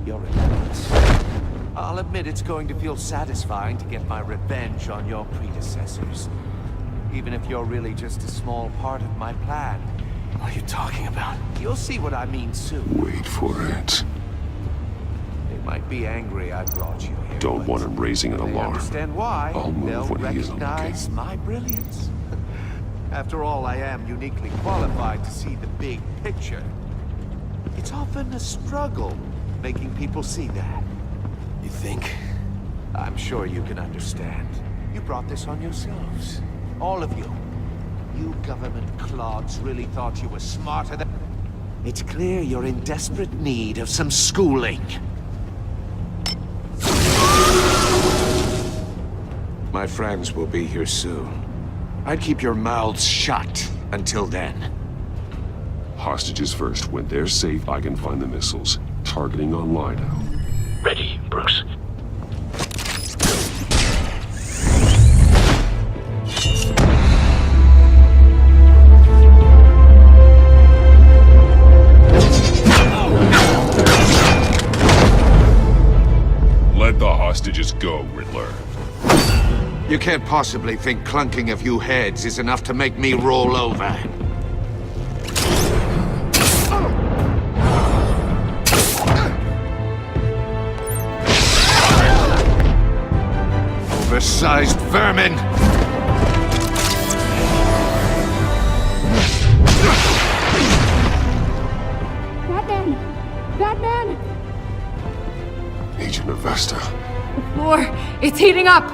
You're relentless. I'll admit it's going to feel satisfying to get my revenge on your predecessors. Even if you're really just a small part of my plan. What are you talking about? You'll see what I mean soon. Wait for it. They might be angry I brought you here. Don't want him raising an They alarm. understand why. I'll move They'll when he isn't looking. recognize my brilliance. After all, I am uniquely qualified to see the big picture. It's often a struggle making people see that. You think? I'm sure you can understand. You brought this on yourselves. All of you. You government clods really thought you were smarter than... It's clear you're in desperate need of some schooling. My friends will be here soon. I'd keep your mouths shut until then. Hostages first. When they're safe, I can find the missiles. Targeting on Lido. Ready, Bruce. Let the hostages go, Riddler. You can't possibly think clunking a few heads is enough to make me roll over. Oversized vermin! Batman! Batman! Agent Avesta. The floor, it's heating up!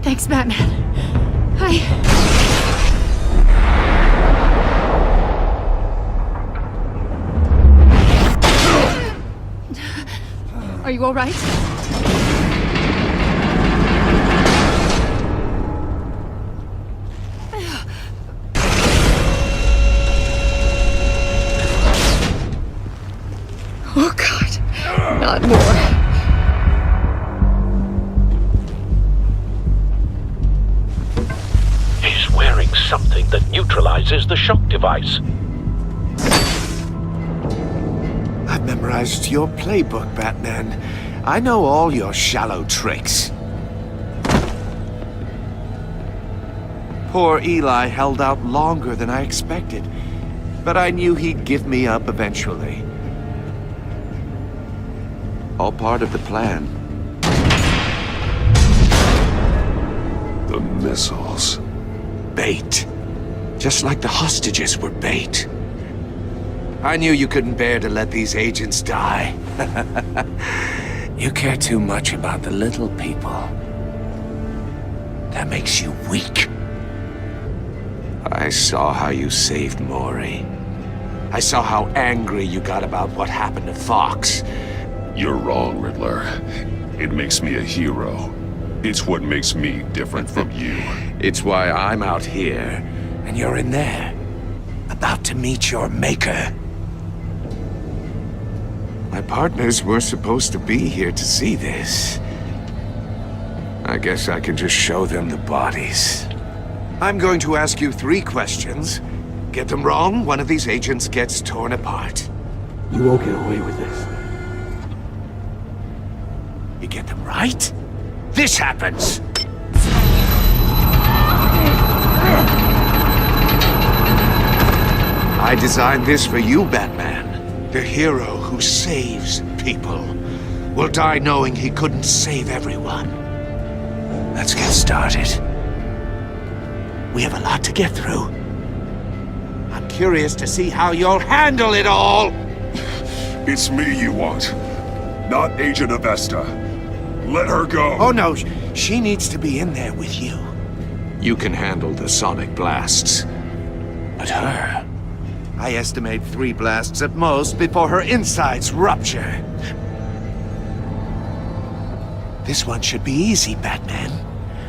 Thanks, Batman. Are you all right? Oh, God. Not more. He's wearing something that neutralizes the shock device. I've memorized your playbook, Batman. I know all your shallow tricks. Poor Eli held out longer than I expected, but I knew he'd give me up eventually. All part of the plan. The missiles. Bait. Just like the hostages were bait. I knew you couldn't bear to let these agents die. You care too much about the little people. That makes you weak. I saw how you saved Maury. I saw how angry you got about what happened to Fox. You're wrong, Riddler. It makes me a hero. It's what makes me different from you. It's why I'm out here, and you're in there. About to meet your maker. My partners were supposed to be here to see this. I guess I can just show them the bodies. I'm going to ask you 3 questions. Get them wrong, one of these agents gets torn apart. You won't get away with this. You get them right, this happens! I designed this for you, Batman. The hero who saves people will die knowing he couldn't save everyone. Let's get started. We have a lot to get through. I'm curious to see how you'll handle it all! It's me you want, not Agent Avesta. Let her go! Oh no, she needs to be in there with you. You can handle the sonic blasts. But her... I estimate 3 blasts at most before her insides rupture. This one should be easy, Batman.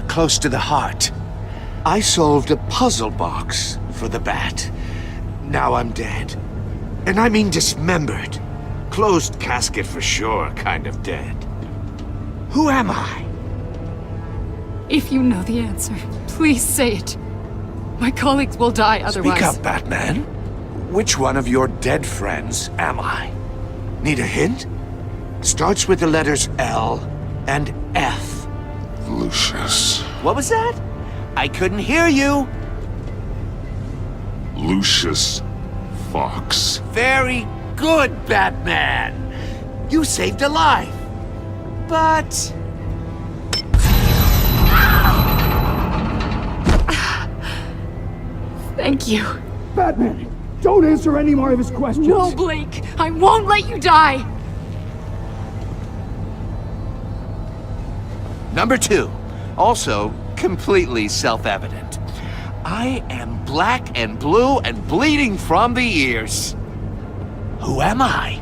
Close to the heart. I solved a puzzle box for the Bat. Now I'm dead. And I mean dismembered. Closed casket for sure, kind of dead. Who am I? If you know the answer, please say it. My colleagues will die otherwise. Speak up, Batman. Which one of your dead friends am I? Need a hint? Starts with the letters L and F. Lucius. What was that? I couldn't hear you. Lucius Fox. Very good, Batman. You saved a life. But... Thank you. Batman, don't answer any more of his questions. No, Blake. I won't let you die. Number 2. Also completely self-evident. I am black and blue and bleeding from the ears. Who am I?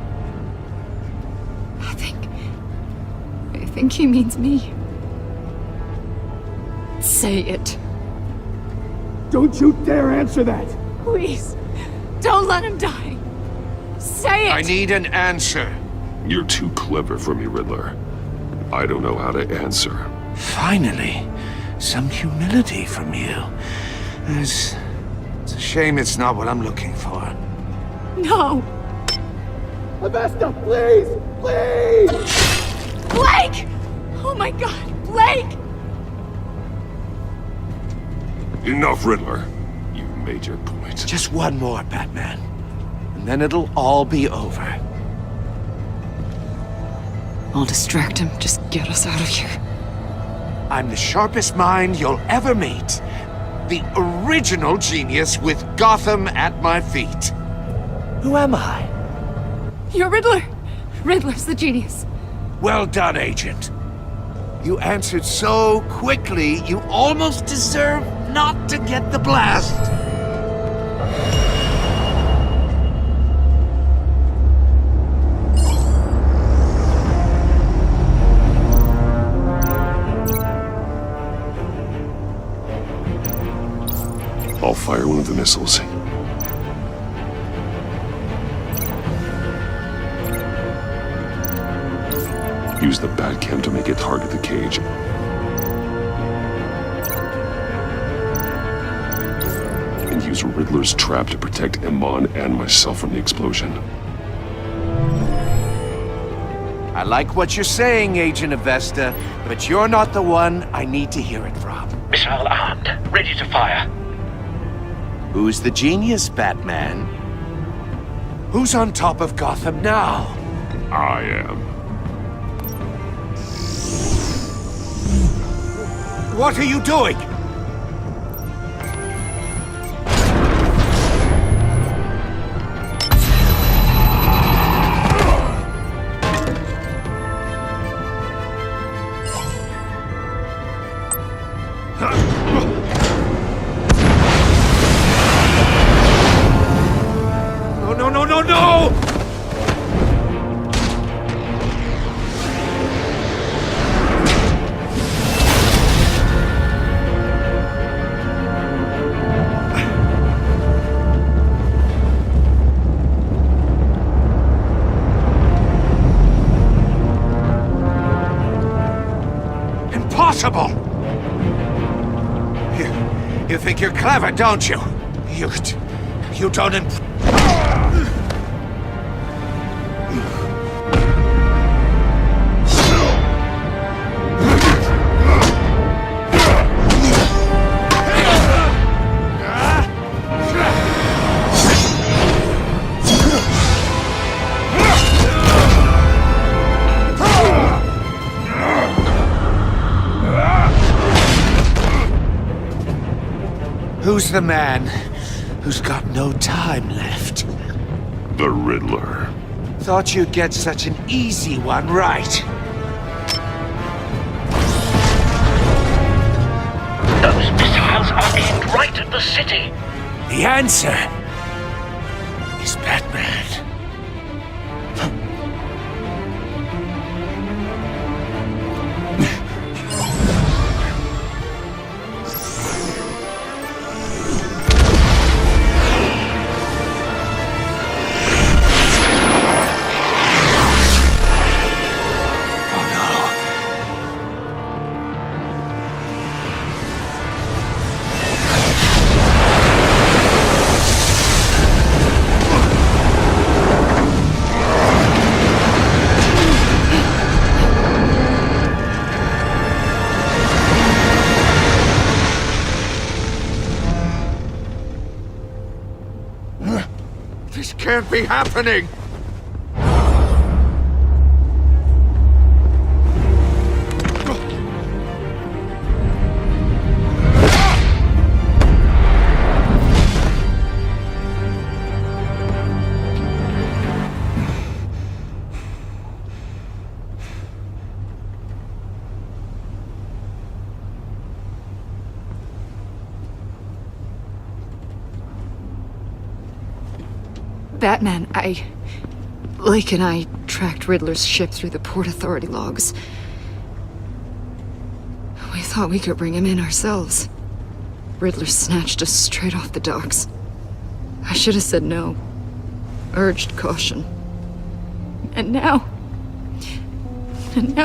I think he means me. Say it. Don't you dare answer that! Please, don't let him die. Say it! I need an answer. You're too clever for me, Riddler. I don't know how to answer. Finally, some humility from you. It's a shame it's not what I'm looking for. No! Avesta, please! Please! Blake! Oh my god, Blake! Enough, Riddler. You've made your point. Just one more, Batman. And then it'll all be over. I'll distract him. Just get us out of here. I'm the sharpest mind you'll ever meet. The original genius with Gotham at my feet. Who am I? You're Riddler. Riddler's the genius. Well done, Agent. You answered so quickly, you almost deserve not to get the blast. I'll fire one of the missiles. Use the Batcam to make it target the cage. And use Riddler's trap to protect Iman and myself from the explosion. I like what you're saying, Agent Avesta, but you're not the one I need to hear it from. Missile armed, ready to fire. Who's the genius, Batman? Who's on top of Gotham now? I am. What are you doing? No! Impossible! You think you're clever, don't you? You don't Who's the man who's got no time left? The Riddler. Thought you'd get such an easy one right. Those missiles are aimed right at the city. The answer is Batman. This can't be happening! Batman, Lake and I tracked Riddler's ship through the Port Authority logs. We thought we could bring him in ourselves. Riddler snatched us straight off the docks. I should have said no. Urged caution. And now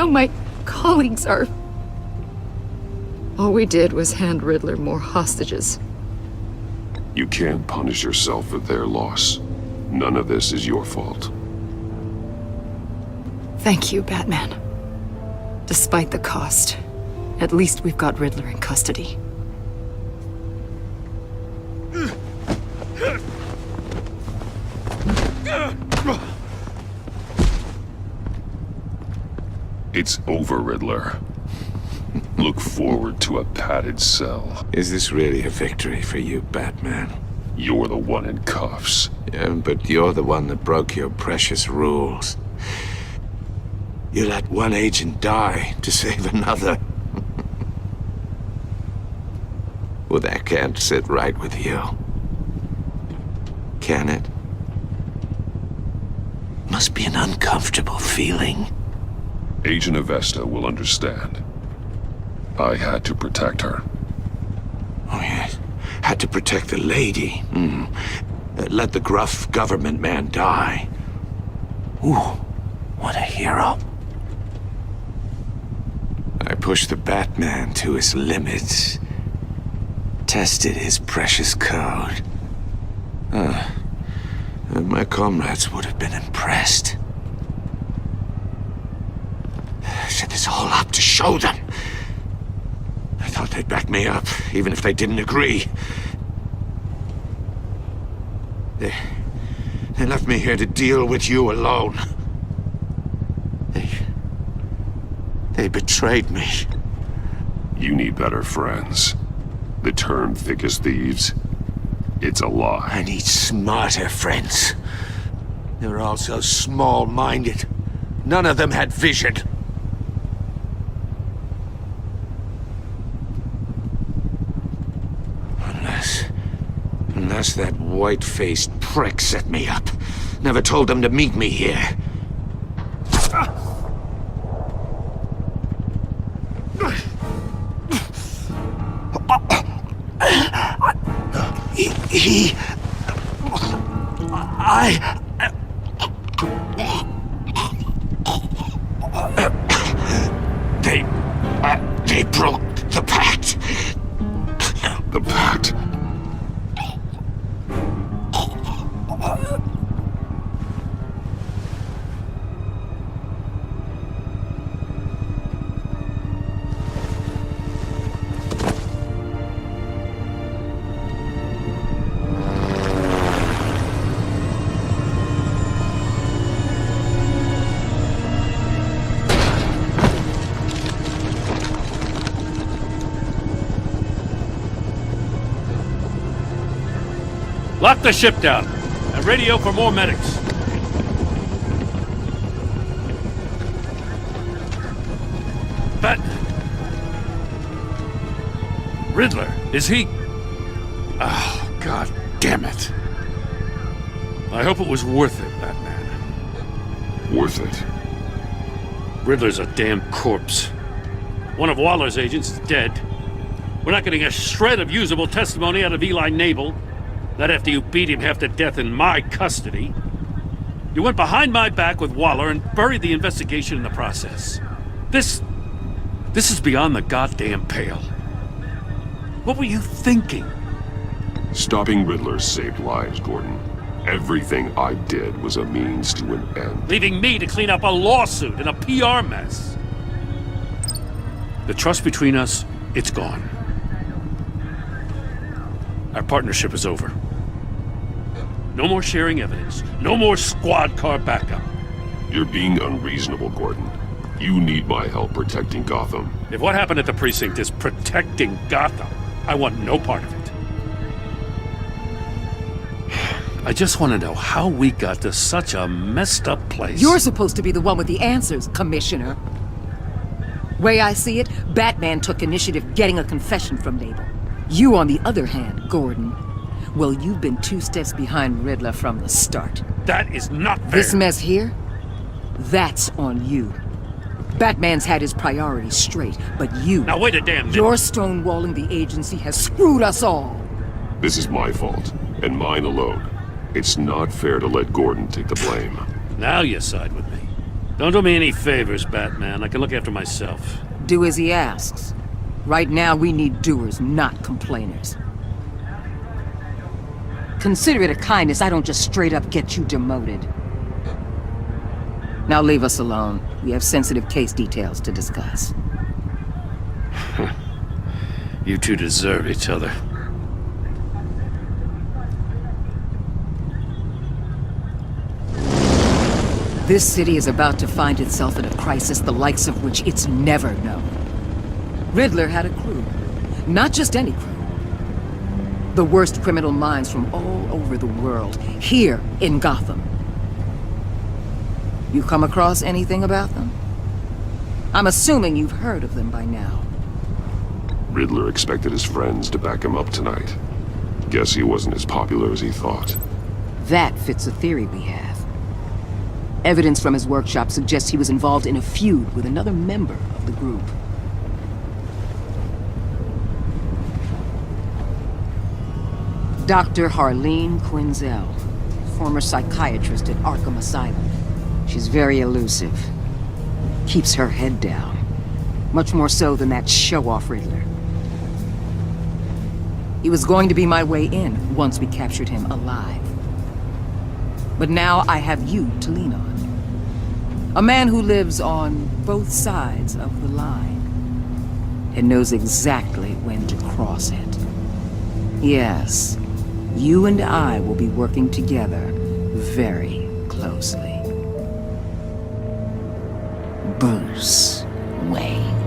my colleagues are... All we did was hand Riddler more hostages. You can't punish yourself for their loss. None of this is your fault. Thank you, Batman. Despite the cost, at least we've got Riddler in custody. It's over, Riddler. Look forward to a padded cell. Is this really a victory for you, Batman? You're the one in cuffs. Yeah, but you're the one that broke your precious rules. You let one agent die to save another. Well, that can't sit right with you. Can it? Must be an uncomfortable feeling. Agent Avesta will understand. I had to protect her. Oh, yes. Had to protect the lady. Let the gruff government man die. Ooh, what a hero. I pushed the Batman to his limits. Tested his precious code. My comrades would have been impressed. Set this all up to show them. I thought they'd back me up, even if they didn't agree. They left me here to deal with you alone. They betrayed me. You need better friends. The term thick as thieves, it's a lie. I need smarter friends. They were all so small-minded. None of them had vision. Unless that white-faced prick set me up. Never told them to meet me here. They broke the pact. The pact? Lock the ship down, and radio for more medics. Riddler, is he... Oh, God damn it. I hope it was worth it, Batman. Worth it? Riddler's a damn corpse. One of Waller's agents is dead. We're not getting a shred of usable testimony out of Eli Nabel. Not after you beat him half to death in my custody. You went behind my back with Waller and buried the investigation in the process. This is beyond the goddamn pale. What were you thinking? Stopping Riddler saved lives, Gordon. Everything I did was a means to an end. Leaving me to clean up a lawsuit and a PR mess. The trust between us, it's gone. Our partnership is over. No more sharing evidence. No more squad car backup. You're being unreasonable, Gordon. You need my help protecting Gotham. If what happened at the precinct is protecting Gotham, I want no part of it. I just want to know how we got to such a messed up place. You're supposed to be the one with the answers, Commissioner. Way I see it, Batman took initiative getting a confession from Nabel. You, on the other hand, Gordon, Well, you've been 2 steps behind Riddler from the start. That is not fair. This mess here? That's on you. Batman's had his priorities straight, but you... Now wait a damn minute. Your stonewalling the agency has screwed us all. This is my fault, and mine alone. It's not fair to let Gordon take the blame. Now you side with me. Don't do me any favors, Batman. I can look after myself. Do as he asks. Right now, we need doers, not complainers. Consider it a kindness I don't just straight up get you demoted. Now leave us alone. We have sensitive case details to discuss. You two deserve each other. This city is about to find itself in a crisis the likes of which it's never known. Riddler had a crew. Not just any crew. The worst criminal minds from all over the world, here in Gotham. You come across anything about them? I'm assuming you've heard of them by now. Riddler expected his friends to back him up tonight. Guess he wasn't as popular as he thought. That fits a theory we have. Evidence from his workshop suggests he was involved in a feud with another member of the group. Dr. Harleen Quinzel, former psychiatrist at Arkham Asylum. She's very elusive. Keeps her head down. Much more so than that show-off Riddler. He was going to be my way in once we captured him alive. But now I have you to lean on. A man who lives on both sides of the line and knows exactly when to cross it. Yes, you and I will be working together very closely. Bruce Wayne.